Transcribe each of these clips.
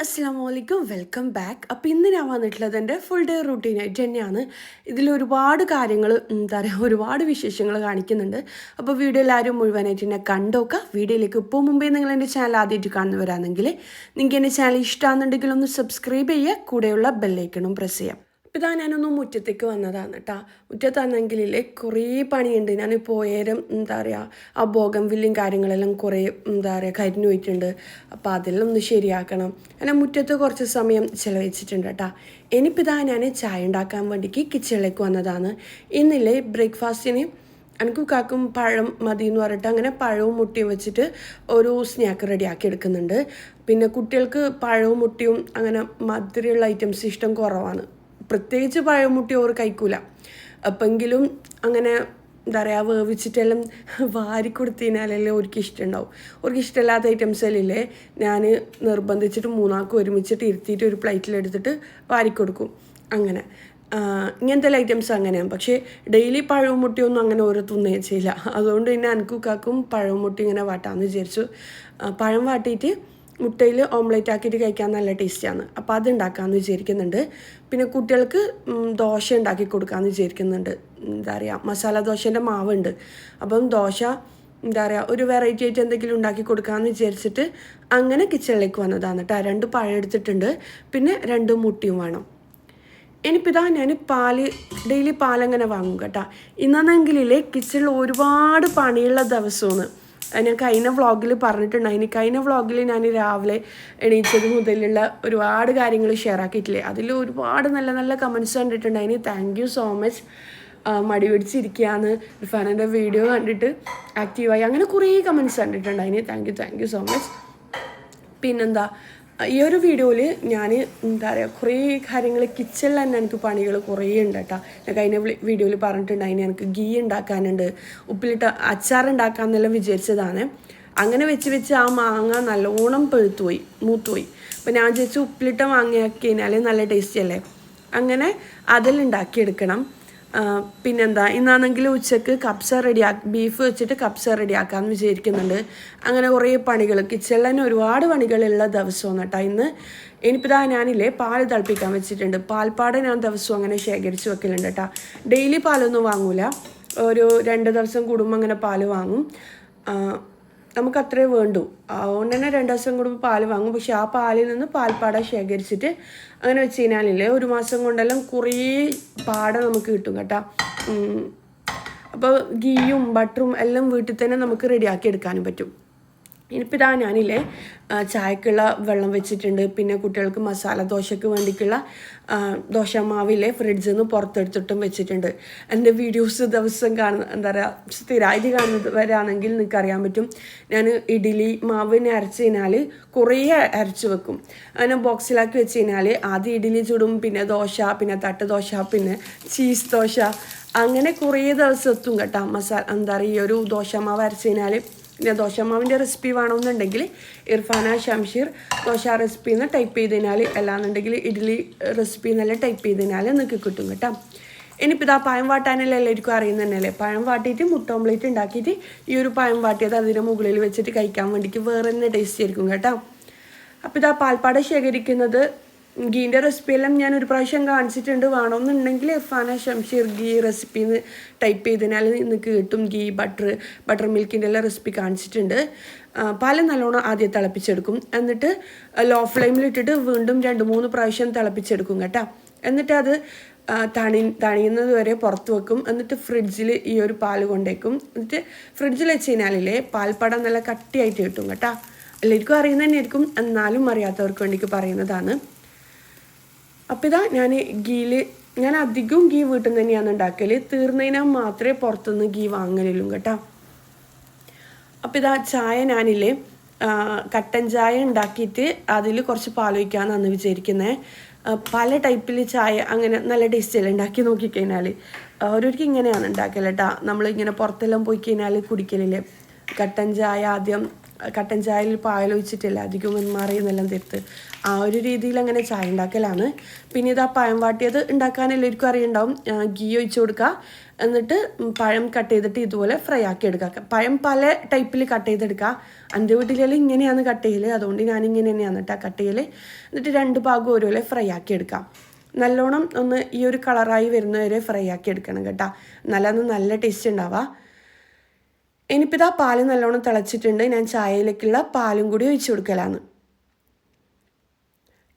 അസ്സലാമലൈക്കും welcome back. അപ്പോൾ ഇന്ന് ഞാൻ വന്നിട്ടുള്ളത് എൻ്റെ ഫുൾ ഡേ റൂട്ടീനായിട്ട് തന്നെയാണ്. ഇതിൽ ഒരുപാട് കാര്യങ്ങൾ എന്താ പറയുക, ഒരുപാട് വിശേഷങ്ങൾ കാണിക്കുന്നുണ്ട്. അപ്പോൾ വീഡിയോ എല്ലാവരും മുഴുവനായിട്ട് എന്നെ കണ്ടോക്കുക. വീഡിയോയിലേക്ക് ഇപ്പോൾ മുമ്പേ നിങ്ങൾ എൻ്റെ ചാനൽ ആദ്യമായിട്ട് കാണുന്നവരാണെങ്കിൽ നിങ്ങൾക്ക് എൻ്റെ ചാനൽ ഇഷ്ടമാണെന്നുണ്ടെങ്കിൽ ഒന്ന് സബ്സ്ക്രൈബ് ചെയ്യുക, കൂടെയുള്ള ബെല്ലൈക്കണും പ്രസ് ചെയ്യാം. അപ്പോൾ ഇതാ ഞാനൊന്ന് മുറ്റത്തേക്ക് വന്നതാണ് കേട്ടോ. മുറ്റത്താണെങ്കിലേ കുറേ പണിയുണ്ട്. ഞാൻ പോയേരം എന്താ പറയുക, ആ ബോഗൻവില്ലും കാര്യങ്ങളെല്ലാം കുറേ എന്താ പറയുക കരിഞ്ഞു പോയിട്ടുണ്ട്. അപ്പോൾ അതെല്ലാം ഒന്ന് ശരിയാക്കണം. അങ്ങനെ മുറ്റത്ത് കുറച്ച് സമയം ചിലവഴിച്ചിട്ടുണ്ട് കേട്ടോ. ഇനിയിപ്പോൾ ഇതാ ഞാൻ ചായ ഉണ്ടാക്കാൻ വേണ്ടിക്ക് കിച്ചണിലേക്ക് വന്നതാണ്. ഇന്നില്ലേ ബ്രേക്ക്ഫാസ്റ്റിന് എനിക്ക് കാക്കും പഴം മതി എന്ന് പറഞ്ഞിട്ട് അങ്ങനെ പഴവും മുട്ടയും വെച്ചിട്ട് ഒരു സ്നാക്ക് റെഡിയാക്കി എടുക്കുന്നുണ്ട്. പിന്നെ കുട്ടികൾക്ക് പഴവും മുട്ടയും അങ്ങനെ മധുരമുള്ള ഐറ്റംസ് ഇഷ്ടം കുറവാണ്. പ്രത്യേകിച്ച് പഴമുട്ടി ഓർ കഴിക്കൂല. അപ്പെങ്കിലും അങ്ങനെ എന്താ പറയുക വേവിച്ചിട്ടെല്ലാം വാരി കൊടുത്തതിനാലല്ലേ അവർക്ക് ഇഷ്ടമുണ്ടാവും. അവർക്ക് ഇഷ്ടമില്ലാത്ത ഐറ്റംസ് എല്ലാം ഞാൻ നിർബന്ധിച്ചിട്ട് മൂന്നാൾക്ക് ഒരുമിച്ചിട്ട് ഇരുത്തിയിട്ട് ഒരു പ്ലേറ്റിലെടുത്തിട്ട് വാരിക്കൊടുക്കും. അങ്ങനെ ഇങ്ങനത്തെ ഐറ്റംസ് അങ്ങനെയാണ്. പക്ഷേ ഡെയിലി പഴവും മുട്ടിയൊന്നും അങ്ങനെ ഓരോ തിന്നേ ചെയ്യില്ല. അതുകൊണ്ട് തന്നെ എനിക്കും പഴവും മുട്ടി ഇങ്ങനെ വാട്ടാമെന്ന് വിചാരിച്ചു. പഴം വാട്ടിയിട്ട് മുട്ടയിൽ ഓംലേറ്റ് ആക്കിയിട്ട് കഴിക്കാൻ നല്ല ടേസ്റ്റാണ്. അപ്പോൾ അത് ഉണ്ടാക്കാമെന്ന് വിചാരിക്കുന്നുണ്ട്. പിന്നെ കുട്ടികൾക്ക് ദോശ ഉണ്ടാക്കി കൊടുക്കാമെന്ന് വിചാരിക്കുന്നുണ്ട്. എന്താ പറയുക, മസാല ദോശേൻ്റെ മാവുണ്ട്. അപ്പം ദോശ എന്താ പറയുക ഒരു വെറൈറ്റി ആയിട്ട് എന്തെങ്കിലും ഉണ്ടാക്കി കൊടുക്കാമെന്ന് വിചാരിച്ചിട്ട് അങ്ങനെ കിച്ചണിലേക്ക് വന്നതാണ് കേട്ടോ. 2 പഴം എടുത്തിട്ടുണ്ട്, പിന്നെ 2 മുട്ടയും വേണം. ഇനിയിപ്പോൾ ഇതാ ഞാൻ ഡെയിലി പാലങ്ങനെ വാങ്ങും കേട്ടോ. ഇന്നാണെങ്കിലേ കിച്ചണിൽ ഒരുപാട് പണിയുള്ള ദിവസമാണ്. ഞാൻ കഴിഞ്ഞ വ്ളോഗിൽ പറഞ്ഞിട്ടുണ്ടായിന്. കഴിഞ്ഞ വ്ളോഗിൽ ഞാൻ രാവിലെ എണീച്ചത് മുതലുള്ള ഒരുപാട് കാര്യങ്ങൾ ഷെയർ ആക്കിയിട്ടില്ലേ. അതിൽ ഒരുപാട് നല്ല നല്ല കമൻറ്റ്സ് കണ്ടിട്ടുണ്ടായിന്. Thank you so much. മടി പിടിച്ചിരിക്കുകയാണ്, ഇർഫാനൻ്റെ വീഡിയോ കണ്ടിട്ട് ആക്റ്റീവായി, അങ്ങനെ കുറേ കമൻറ്റ്സ് കണ്ടിട്ടുണ്ടായിന്. Thank you so much. പിന്നെന്താ, ഈ ഒരു വീഡിയോയിൽ ഞാൻ എന്താ പറയുക കുറേ കാര്യങ്ങൾ കിച്ചണിൽ തന്നെ എനിക്ക് പണികൾ കുറേ ഉണ്ട് കേട്ടോ. ഞാൻ കഴിഞ്ഞ വീഡിയോയിൽ പറഞ്ഞിട്ടുണ്ടായിന് എനിക്ക് ഗീ ഉണ്ടാക്കാനുണ്ട്, ഉപ്പിലിട്ട അച്ചാർ ഉണ്ടാക്കാമെന്നെല്ലാം വിചാരിച്ചതാണ്. അങ്ങനെ വെച്ച് ആ മാങ്ങ നല്ലോണം മൂത്തുപോയി. അപ്പോൾ ഞാൻ വിചാരിച്ചു ഉപ്പിലിട്ട മാങ്ങയാക്കി കഴിഞ്ഞാൽ നല്ല ടേസ്റ്റി അല്ലേ, അങ്ങനെ അതെല്ലാം ഉണ്ടാക്കിയെടുക്കണം. പിന്നെന്താ, ഇന്നാണെങ്കിൽ ഉച്ചക്ക് ബീഫ് വെച്ചിട്ട് കപ്സ റെഡിയാക്കാമെന്ന് വിചാരിക്കുന്നുണ്ട്. അങ്ങനെ കുറേ പണികൾ കിച്ചണിൽ തന്നെ ഒരുപാട് പണികളുള്ള ദിവസമാണ് കേട്ടോ ഇന്ന്. ഇനിയിപ്പോൾ ഇതാ ഞാനില്ലേ പാൽ തിളപ്പിക്കാൻ വെച്ചിട്ടുണ്ട്. പാൽപ്പാട ഞാൻ ദിവസവും അങ്ങനെ ശേഖരിച്ച് വെക്കലുണ്ട് കേട്ടോ. ഡെയിലി പാലൊന്നും വാങ്ങൂല, ഒരു 2 ദിവസം കൂടുമ്പോൾ അങ്ങനെ പാൽ വാങ്ങും. നമുക്കത്രേ വേണ്ടു, അതുകൊണ്ട് തന്നെ 2 ദിവസം കൂടുമ്പോൾ പാൽ വാങ്ങും. പക്ഷെ ആ പാലിൽ നിന്ന് പാൽപ്പാട ശേഖരിച്ചിട്ട് അങ്ങനെ വെച്ച് കഴിഞ്ഞാലില്ലേ 1 മാസം കൊണ്ടെല്ലാം കുറേ പാട നമുക്ക് കിട്ടും കേട്ടോ. അപ്പോൾ ഗീയും ബട്ടറും എല്ലാം വീട്ടിൽ തന്നെ നമുക്ക് റെഡിയാക്കി എടുക്കാനും പറ്റും. ഇനിയിപ്പോൾ ഇതാ ഞാനില്ലേ ചായക്കുള്ള വെള്ളം വെച്ചിട്ടുണ്ട്. പിന്നെ കുട്ടികൾക്ക് മസാല ദോശയ്ക്ക് വേണ്ടിയിട്ടുള്ള ദോശമാവില്ലേ ഫ്രിഡ്ജിൽ നിന്ന് പുറത്തെടുത്തിട്ടും വെച്ചിട്ടുണ്ട്. എൻ്റെ വീഡിയോസ് ദിവസം എന്താ പറയുക സ്ഥിരമായിട്ട് കാണുന്നവരാണെങ്കിൽ നിങ്ങൾക്കറിയാൻ പറ്റും. ഞാൻ ഇഡ്ഡലി മാവിനെ അരച്ച് കഴിഞ്ഞാൽ കുറേ അരച്ച് വെക്കും. അങ്ങനെ ബോക്സിലാക്കി വെച്ച് കഴിഞ്ഞാൽ ആദ്യം ഇഡ്ഡലി ചുടും, പിന്നെ ദോശ, പിന്നെ തട്ട് ദോശ, പിന്നെ ചീസ് ദോശ, അങ്ങനെ കുറേ ദിവസം എത്തും കേട്ടോ. എന്താ പറയുക ഈ ഒരു ദോശമാവ് അരച്ച് കഴിഞ്ഞാൽ. പിന്നെ ദോശമാവിൻ്റെ റെസിപ്പി വേണമെന്നുണ്ടെങ്കിൽ ഇർഫാന ഷംഷീർ ദോശ റെസിപ്പി എന്ന് ടൈപ്പ് ചെയ്ത് കഴിഞ്ഞാൽ, അല്ലാന്നുണ്ടെങ്കിൽ ഇഡ്ഡലി റെസിപ്പി എന്നെല്ലാം ടൈപ്പ് ചെയ്ത് കഴിഞ്ഞാൽ നിങ്ങൾക്ക് കിട്ടും കേട്ടോ. ഇനിയിപ്പോൾ ഇതാ പഴം വാട്ടാനെല്ലാം എല്ലാവർക്കും അറിയുന്ന തന്നെയല്ലേ. പഴം വാട്ടിയിട്ട് മുട്ട ഓംലേറ്റ് ഉണ്ടാക്കിയിട്ട് ഈ ഒരു പഴം വാട്ടിയത് അതിൻ്റെ മുകളിൽ വെച്ചിട്ട് കഴിക്കാൻ വേണ്ടിയിട്ട് വേറെ തന്നെ ടേസ്റ്റ് ആയിരിക്കും കേട്ടോ. അപ്പോൾ ഇതാ പാൽപ്പാട ശേഖരിക്കുന്നത് ഗീൻ്റെ റെസിപ്പിയെല്ലാം ഞാൻ ഒരു പ്രാവശ്യം കാണിച്ചിട്ടുണ്ട്. വേണമെന്നുണ്ടെങ്കിൽ ഇർഫാന ഷംഷീർ ഗീ റെസിപ്പിന്ന് ടൈപ്പ് ചെയ്തതിനാൽ നിങ്ങൾക്ക് കിട്ടും. ഗീ ബട്ടർ മിൽക്കിൻ്റെ എല്ലാം റെസിപ്പി കാണിച്ചിട്ടുണ്ട്. പാല് നല്ലോണം ആദ്യം തിളപ്പിച്ചെടുക്കും, എന്നിട്ട് ലോ ഫ്ലെയിമിലിട്ടിട്ട് വീണ്ടും 2-3 പ്രാവശ്യം തിളപ്പിച്ചെടുക്കും കേട്ടോ. എന്നിട്ട് അത് തണിയുന്നത് വരെ പുറത്ത് വെക്കും. എന്നിട്ട് ഫ്രിഡ്ജിൽ ഈ ഒരു പാല് കൊണ്ടേക്കും. എന്നിട്ട് ഫ്രിഡ്ജിൽ വെച്ച് കഴിഞ്ഞാലില്ലേ പാൽപ്പടം നല്ല കട്ടിയായിട്ട് കിട്ടും കേട്ടോ. എല്ലാവർക്കും അറിയുന്നത് തന്നെയായിരിക്കും, എന്നാലും അറിയാത്തവർക്ക് വേണ്ടിയിട്ട് പറയുന്നതാണ്. അപ്പോൾ ഇതാ ഞാൻ അധികവും ഗീ വീട്ടിൽ നിന്ന് തന്നെയാണ് ഉണ്ടാക്കൽ. തീർന്നതിനാൽ മാത്രമേ പുറത്തുനിന്ന് ഗീ വാങ്ങലുള്ളൂ കേട്ടോ. അപ്പോൾ ഇതാ ചായ ഞാനില്ലേ കട്ടൻ ചായ ഉണ്ടാക്കിയിട്ട് അതിൽ കുറച്ച് പാലൊഴിക്കാമെന്നാണ് വിചാരിക്കുന്നത്. പല ടൈപ്പിൽ ചായ അങ്ങനെ നല്ല ടേസ്റ്റല്ലേ ഉണ്ടാക്കി നോക്കിക്കഴിഞ്ഞാൽ. ഓരോരുത്തർക്ക് ഇങ്ങനെയാണ് ഉണ്ടാക്കൽ കേട്ടോ. നമ്മളിങ്ങനെ പുറത്തെല്ലാം പോയി കഴിഞ്ഞാൽ കുടിക്കലില്ലേ കട്ടൻ ചായ. ആദ്യം കട്ടൻ ചായയിൽ പാലൊഴിച്ചിട്ടില്ല അധികം മറിയുന്നെല്ലാം തീർത്ത്, ആ ഒരു രീതിയിൽ അങ്ങനെ ചായ ഉണ്ടാക്കലാണ്. പിന്നെ ഇതാ പഴം വാട്ടിയത് ഉണ്ടാക്കാൻ എല്ലാവർക്കും അറിയുണ്ടാവും. ഗീ ഒഴിച്ച് കൊടുക്കുക, എന്നിട്ട് പഴം കട്ട് ചെയ്തിട്ട് ഇതുപോലെ ഫ്രൈ ആക്കി എടുക്കുക. പഴം പല ടൈപ്പിൽ കട്ട് ചെയ്തെടുക്കുക. എൻ്റെ വീട്ടിലെല്ലാം ഇങ്ങനെയാണ് കട്ട് ചെയ്യൽ, അതുകൊണ്ട് ഞാനിങ്ങനെ തന്നെയാണ് കേട്ടോ കട്ട് ചെയ്യൽ. എന്നിട്ട് 2 ഭാഗം ഒരുപോലെ ഫ്രൈ ആക്കി എടുക്കാം. നല്ലോണം ഒന്ന് ഈ ഒരു കളറായി വരുന്നവരെ ഫ്രൈ ആക്കി എടുക്കണം കേട്ടോ, നല്ല ടേസ്റ്റ് ഉണ്ടാവുക. ഇനിയിപ്പോൾ ഇതാ പാല് നല്ലോണം തിളച്ചിട്ടുണ്ട്. ഞാൻ ചായയിലേക്കുള്ള പാലും കൂടി ഒഴിച്ച് കൊടുക്കലാണ്.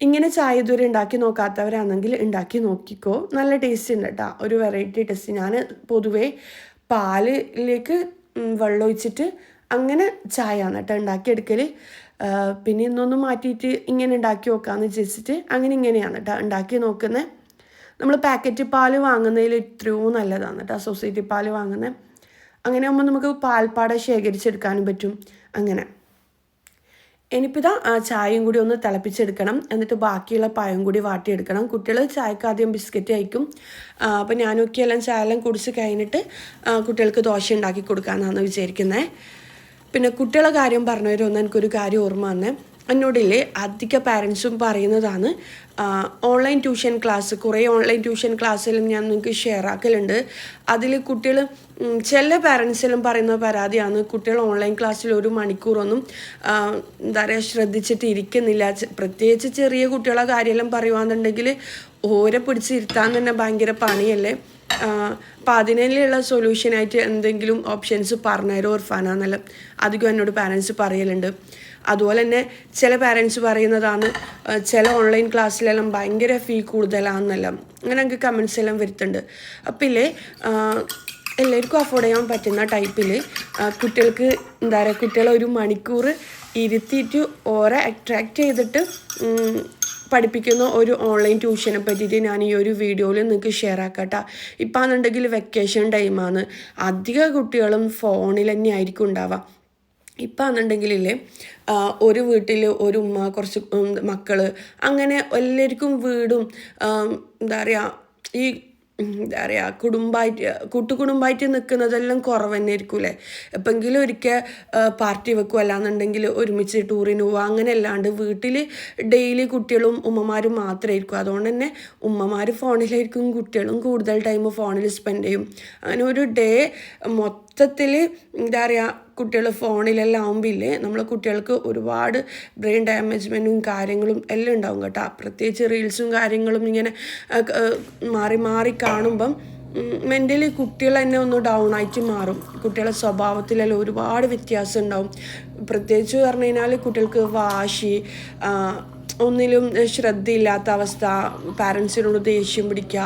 ഇങ്ങനെ ചായ ഇതുവരെ ഉണ്ടാക്കി നോക്കാത്തവരാണെങ്കിൽ ഉണ്ടാക്കി നോക്കിക്കോ, നല്ല ടേസ്റ്റ് ഉണ്ട് കേട്ടോ, ഒരു വെറൈറ്റി ടേസ്റ്റ്. ഞാൻ പൊതുവേ പാലിലേക്ക് വെള്ളം ഒഴിച്ചിട്ട് അങ്ങനെ ചായയാണ് കേട്ടോ ഉണ്ടാക്കിയെടുക്കൽ. പിന്നെ ഇന്നൊന്ന് മാറ്റിയിട്ട് ഇങ്ങനെ ഉണ്ടാക്കി നോക്കാമെന്ന് വിചാരിച്ചിട്ട് ഇങ്ങനെയാണ് കേട്ടോ ഉണ്ടാക്കി നോക്കുന്നത്. നമ്മൾ പാക്കറ്റ് പാൽ വാങ്ങുന്നതിൽ എത്രയോ നല്ലതാണ് കേട്ടോ സൊസൈറ്റി പാൽ വാങ്ങുന്നത്. അങ്ങനെ ആകുമ്പോൾ നമുക്ക് പാൽപ്പാട ശേഖരിച്ചെടുക്കാനും പറ്റും. അങ്ങനെ ഇനിയിപ്പോൾ ഇതാ ചായയും കൂടി ഒന്ന് തിളപ്പിച്ചെടുക്കണം. എന്നിട്ട് ബാക്കിയുള്ള പഴം കൂടി വാട്ടിയെടുക്കണം. കുട്ടികൾ ചായക്ക് ആദ്യം ബിസ്ക്കറ്റ് കഴിക്കും. അപ്പോൾ ഞാനൊക്കെ എല്ലാം ചായ എല്ലാം കുടിച്ച് കഴിഞ്ഞിട്ട് കുട്ടികൾക്ക് ദോശ ഉണ്ടാക്കി കൊടുക്കാമെന്നാണ് വിചാരിക്കുന്നത്. പിന്നെ കുട്ടികളെ കാര്യം പറഞ്ഞവരൊന്നും എനിക്കൊരു കാര്യം ഓർമ്മ വന്നേ. എന്നോടില്ലേ അധിക പാരൻസും പറയുന്നതാണ് ഓൺലൈൻ ട്യൂഷൻ ക്ലാസ്. കുറേ ഓൺലൈൻ ട്യൂഷൻ ക്ലാസ്സിലും ഞാൻ നിങ്ങൾക്ക് ഷെയർ ആക്കലുണ്ട്. അതിൽ കുട്ടികൾ ചില പാരൻസിലും പറയുന്ന പരാതിയാണ്, കുട്ടികൾ ഓൺലൈൻ ക്ലാസ്സിൽ 1 മണിക്കൂറൊന്നും എന്താ പറയുക ശ്രദ്ധിച്ചിട്ട് ഇരിക്കുന്നില്ല. പ്രത്യേകിച്ച് ചെറിയ കുട്ടികളെ കാര്യമെല്ലാം പറയുകയാണെന്നുണ്ടെങ്കിൽ ഓരെ പിടിച്ചിരുത്താൻ തന്നെ ഭയങ്കര പണിയല്ലേ. അപ്പോൾ അതിനുള്ള സൊല്യൂഷനായിട്ട് എന്തെങ്കിലും ഓപ്ഷൻസ് പറഞ്ഞുതരും ഓർഫാനാന്നെല്ലാം അധികം എന്നോട് പാരൻസ് പറയലുണ്ട്. അതുപോലെ തന്നെ ചില പാരൻസ് പറയുന്നതാണ് ചില ഓൺലൈൻ ക്ലാസ്സിലെല്ലാം ഭയങ്കര ഫീ കൂടുതലാണെന്നെല്ലാം അങ്ങനെ എനിക്ക് കമൻസ് എല്ലാം വരുത്തുന്നുണ്ട്. അപ്പോൾ ഇല്ലേ എല്ലാവർക്കും അഫോർഡ് ചെയ്യാൻ പറ്റുന്ന ടൈപ്പിൽ കുട്ടികൾക്ക് എന്താ പറയുക, കുട്ടികളെ 1 മണിക്കൂർ ഇരുത്തിയിട്ട് ഓരെ അട്രാക്റ്റ് ചെയ്തിട്ട് പഠിപ്പിക്കുന്ന ഒരു ഓൺലൈൻ ട്യൂഷനെ പറ്റിയിട്ട് ഞാൻ ഈ ഒരു വീഡിയോയിൽ നിങ്ങൾക്ക് ഷെയർ ആക്കട്ടെ. ഇപ്പം ആണെന്നുണ്ടെങ്കിൽ വെക്കേഷൻ ടൈമാണ്, അധിക കുട്ടികളും ഫോണിൽ തന്നെ ആയിരിക്കും ഉണ്ടാവുക. ഇപ്പം ആണെന്നുണ്ടെങ്കിലേ ഒരു വീട്ടിൽ ഒരു ഉമ്മ, കുറച്ച് മക്കൾ, അങ്ങനെ എല്ലാവർക്കും വീടും എന്താ പറയുക ഈ എന്താ പറയുക കൂട്ടുകുടുംബമായിട്ട് നിൽക്കുന്നതെല്ലാം കുറവ് തന്നെ ആയിരിക്കൂലേ. എപ്പോഴെങ്കിലും ഒരിക്കൽ പാർട്ടി വെക്കുക, അല്ലാന്നുണ്ടെങ്കിൽ ഒരുമിച്ച് ടൂറിന് പോവുക, അങ്ങനെ അല്ലാണ്ട് വീട്ടിൽ ഡെയിലി കുട്ടികളും ഉമ്മമാരും മാത്രമായിരിക്കും. അതുകൊണ്ട് തന്നെ ഉമ്മമാർ ഫോണിലായിരിക്കും, കുട്ടികളും കൂടുതൽ ടൈം ഫോണിൽ സ്പെൻഡ് ചെയ്യും. അങ്ങനെ ഒരു ഡേ മൊത്തത്തിൽ എന്താ പറയുക കുട്ടികൾ ഫോണിലെല്ലാം ആകുമ്പില്ലേ നമ്മളെ കുട്ടികൾക്ക് ഒരുപാട് ബ്രെയിൻ ഡാമേജ്മെൻറ്റും കാര്യങ്ങളും എല്ലാം ഉണ്ടാവും കേട്ടോ. പ്രത്യേകിച്ച് റീൽസും കാര്യങ്ങളും ഇങ്ങനെ മാറി മാറി കാണുമ്പം മെൻ്റലി കുട്ടികൾ തന്നെ ഒന്ന് ഡൗൺ ആയിട്ട് മാറും. കുട്ടികളുടെ സ്വഭാവത്തിലെല്ലാം ഒരുപാട് വ്യത്യാസം ഉണ്ടാവും. പ്രത്യേകിച്ച് പറഞ്ഞു കഴിഞ്ഞാൽ കുട്ടികൾക്ക് വാശി, ഒന്നിലും ശ്രദ്ധയില്ലാത്ത അവസ്ഥ, പാരൻസിനോട് ദേഷ്യം പിടിക്കുക,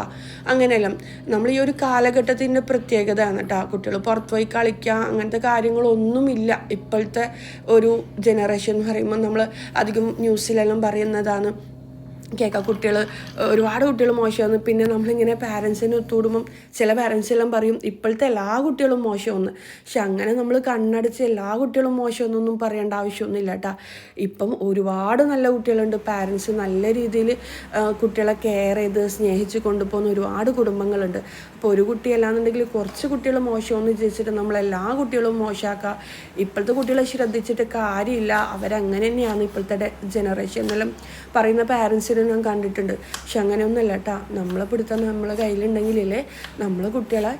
അങ്ങനെയെല്ലാം. നമ്മൾ ഈ ഒരു കാലഘട്ടത്തിൻ്റെ പ്രത്യേകതയാണ് കേട്ടോ. കുട്ടികൾ പുറത്ത് പോയി കളിക്കുക അങ്ങനത്തെ കാര്യങ്ങളൊന്നുമില്ല ഇപ്പോഴത്തെ ഒരു ജനറേഷൻ എന്ന് പറയുമ്പോൾ. നമ്മൾ അധികം ന്യൂസിലെല്ലാം പറയുന്നതാണ് കേൾക്കാം ഒരുപാട് കുട്ടികൾ മോശമാണ്. പിന്നെ നമ്മളിങ്ങനെ പാരൻസിനെ ഒത്തുകൂടുമ്പം ചില പാരൻസെല്ലാം പറയും ഇപ്പോഴത്തെ എല്ലാ കുട്ടികളും മോശമെന്ന്. പക്ഷെ അങ്ങനെ നമ്മൾ കണ്ണടച്ച് എല്ലാ കുട്ടികളും മോശമെന്നൊന്നും പറയേണ്ട ആവശ്യമൊന്നുമില്ല കേട്ടോ. ഇപ്പം ഒരുപാട് നല്ല കുട്ടികളുണ്ട്. പാരൻസ് നല്ല രീതിയിൽ കുട്ടികളെ കെയർ ചെയ്ത് സ്നേഹിച്ച് കൊണ്ടുപോകുന്ന ഒരുപാട് കുടുംബങ്ങളുണ്ട്. അപ്പോൾ ഒരു കുട്ടിയല്ലാന്നുണ്ടെങ്കിൽ കുറച്ച് കുട്ടികൾ മോശമെന്ന് വിചാരിച്ചിട്ട് നമ്മളെല്ലാ കുട്ടികളും മോശമാക്കുക. ഇപ്പോഴത്തെ കുട്ടികളെ ശ്രദ്ധിച്ചിട്ട് കാര്യമില്ല, അവരങ്ങനെ തന്നെയാണ് ഇപ്പോഴത്തെ ജനറേഷൻ എന്നെല്ലാം പറയുന്ന പാരൻസിന് ഞാൻ കണ്ടിട്ടുണ്ട്. പക്ഷെ അങ്ങനെയൊന്നുമല്ല കേട്ടോ. നമ്മളെ പിടുത്തം നമ്മളെ കയ്യിലുണ്ടെങ്കിലേ നമ്മൾ കുട്ടികളെ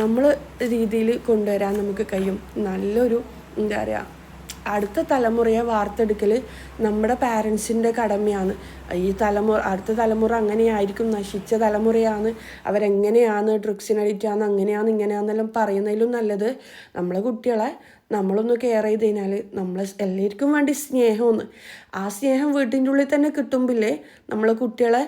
നമ്മൾ രീതിയിൽ കൊണ്ടുവരാൻ നമുക്ക് കഴിയും. നല്ലൊരു എന്താ പറയുക അടുത്ത തലമുറയെ വാർത്തെടുക്കൽ നമ്മുടെ പാരൻസിൻ്റെ കടമയാണ്. ഈ അടുത്ത തലമുറ അങ്ങനെയായിരിക്കും, നശിച്ച തലമുറയാണ്, അവരെങ്ങനെയാണ് ഡ്രഗ്സിന് അഡിക്റ്റാണ്, അങ്ങനെയാണ് ഇങ്ങനെയാണെന്നെല്ലാം പറയുന്നതിലും നല്ലത് നമ്മളെ കുട്ടികളെ നമ്മളൊന്ന് കെയർ ചെയ്ത് കഴിഞ്ഞാൽ നമ്മൾ എല്ലാവർക്കും വേണ്ടി സ്നേഹമൊന്ന് ആ സ്നേഹം വീട്ടിൻ്റെ ഉള്ളിൽ തന്നെ കിട്ടുമ്പില്ലേ നമ്മളെ കുട്ടികളെ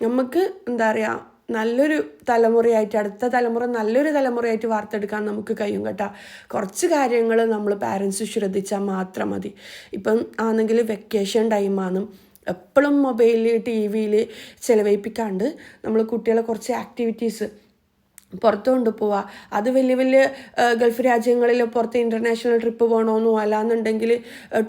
നമുക്ക് എന്താ പറയുക നല്ലൊരു തലമുറയായിട്ട്, അടുത്ത തലമുറ നല്ലൊരു തലമുറയായിട്ട് വാർത്തെടുക്കാൻ നമുക്ക് കഴിയും കേട്ടോ. കുറച്ച് കാര്യങ്ങൾ നമ്മൾ പാരൻസ് ശ്രദ്ധിച്ചാൽ മാത്രം മതി. ഇപ്പം ആണെങ്കിൽ വെക്കേഷൻ ടൈമാണ്, എപ്പോഴും മൊബൈൽ TV ചിലവഴിപ്പിക്കാണ്ട് നമ്മൾ കുട്ടികളെ കുറച്ച് ആക്ടിവിറ്റീസ് പുറത്ത് കൊണ്ടുപോവുക. അത് വലിയ വലിയ ഗൾഫ് രാജ്യങ്ങളിൽ പുറത്ത് ഇൻ്റർനാഷണൽ ട്രിപ്പ് പോകണമെന്നോ അല്ലാന്നുണ്ടെങ്കിൽ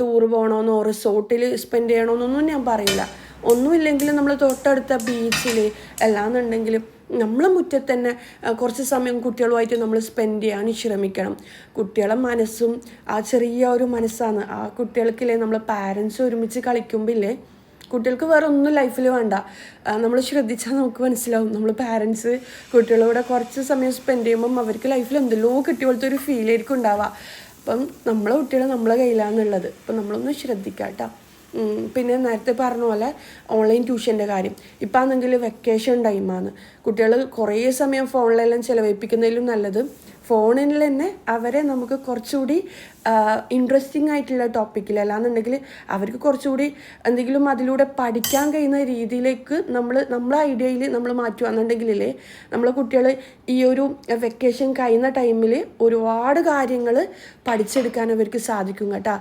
ടൂർ പോകണമെന്നോ റിസോർട്ടിൽ സ്പെൻഡ് ചെയ്യണമെന്നൊന്നും ഞാൻ പറയില്ല. ഒന്നുമില്ലെങ്കിലും നമ്മൾ തൊട്ടടുത്ത ബീച്ചിൽ അല്ലാന്നുണ്ടെങ്കിലും നമ്മൾ മുറ്റത്ത് തന്നെ കുറച്ച് സമയം കുട്ടികളുമായിട്ട് നമ്മൾ സ്പെൻഡ് ചെയ്യാൻ ശ്രമിക്കണം. കുട്ടികളെ മനസ്സും ആ ചെറിയ ഒരു മനസ്സാണ് ആ കുട്ടികൾക്കില്ലേ നമ്മൾ പാരൻസ് ഒരുമിച്ച് കളിക്കുമ്പോഴേ കുട്ടികൾക്ക് വേറെ ഒന്നും ലൈഫിൽ വേണ്ട. നമ്മൾ ശ്രദ്ധിച്ചാൽ നമുക്ക് മനസ്സിലാവും. നമ്മൾ പാരൻസ് കുട്ടികളോട് കുറച്ച് സമയം സ്പെൻഡ് ചെയ്യുമ്പം അവർക്ക് ലൈഫിൽ എന്തെല്ലോ കിട്ടിയ പോലത്തെ ഒരു ഫീലായിരിക്കും ഉണ്ടാവുക. അപ്പം നമ്മളെ കുട്ടികൾ നമ്മളെ കയ്യിലാണെന്നുള്ളത് അപ്പം നമ്മളൊന്ന് ശ്രദ്ധിക്കാം കേട്ടോ. പിന്നെ നേരത്തെ പറഞ്ഞ പോലെ ഓൺലൈൻ ട്യൂഷൻ്റെ കാര്യം. ഇപ്പം ആണെങ്കിൽ വെക്കേഷൻ ടൈമാണ്. കുട്ടികൾ കുറേ സമയം ഫോണിലെല്ലാം ചിലവഴിപ്പിക്കുന്നതിലും നല്ലത് ഫോണിൽ തന്നെ അവരെ നമുക്ക് കുറച്ചുകൂടി ഇൻട്രസ്റ്റിംഗ് ആയിട്ടുള്ള ടോപ്പിക്കിൽ, അല്ലാന്നുണ്ടെങ്കിൽ അവർക്ക് കുറച്ചുകൂടി എന്തെങ്കിലും അതിലൂടെ പഠിക്കാൻ കഴിയുന്ന രീതിയിലേക്ക് നമ്മളെ ഐഡിയയിൽ നമ്മൾ മാറ്റുകയെന്നുണ്ടെങ്കിലേ നമ്മളെ കുട്ടികൾ ഈ ഒരു വെക്കേഷൻ കഴിയുന്ന ടൈമിൽ ഒരുപാട് കാര്യങ്ങൾ പഠിച്ചെടുക്കാൻ അവർക്ക് സാധിക്കും കേട്ടോ.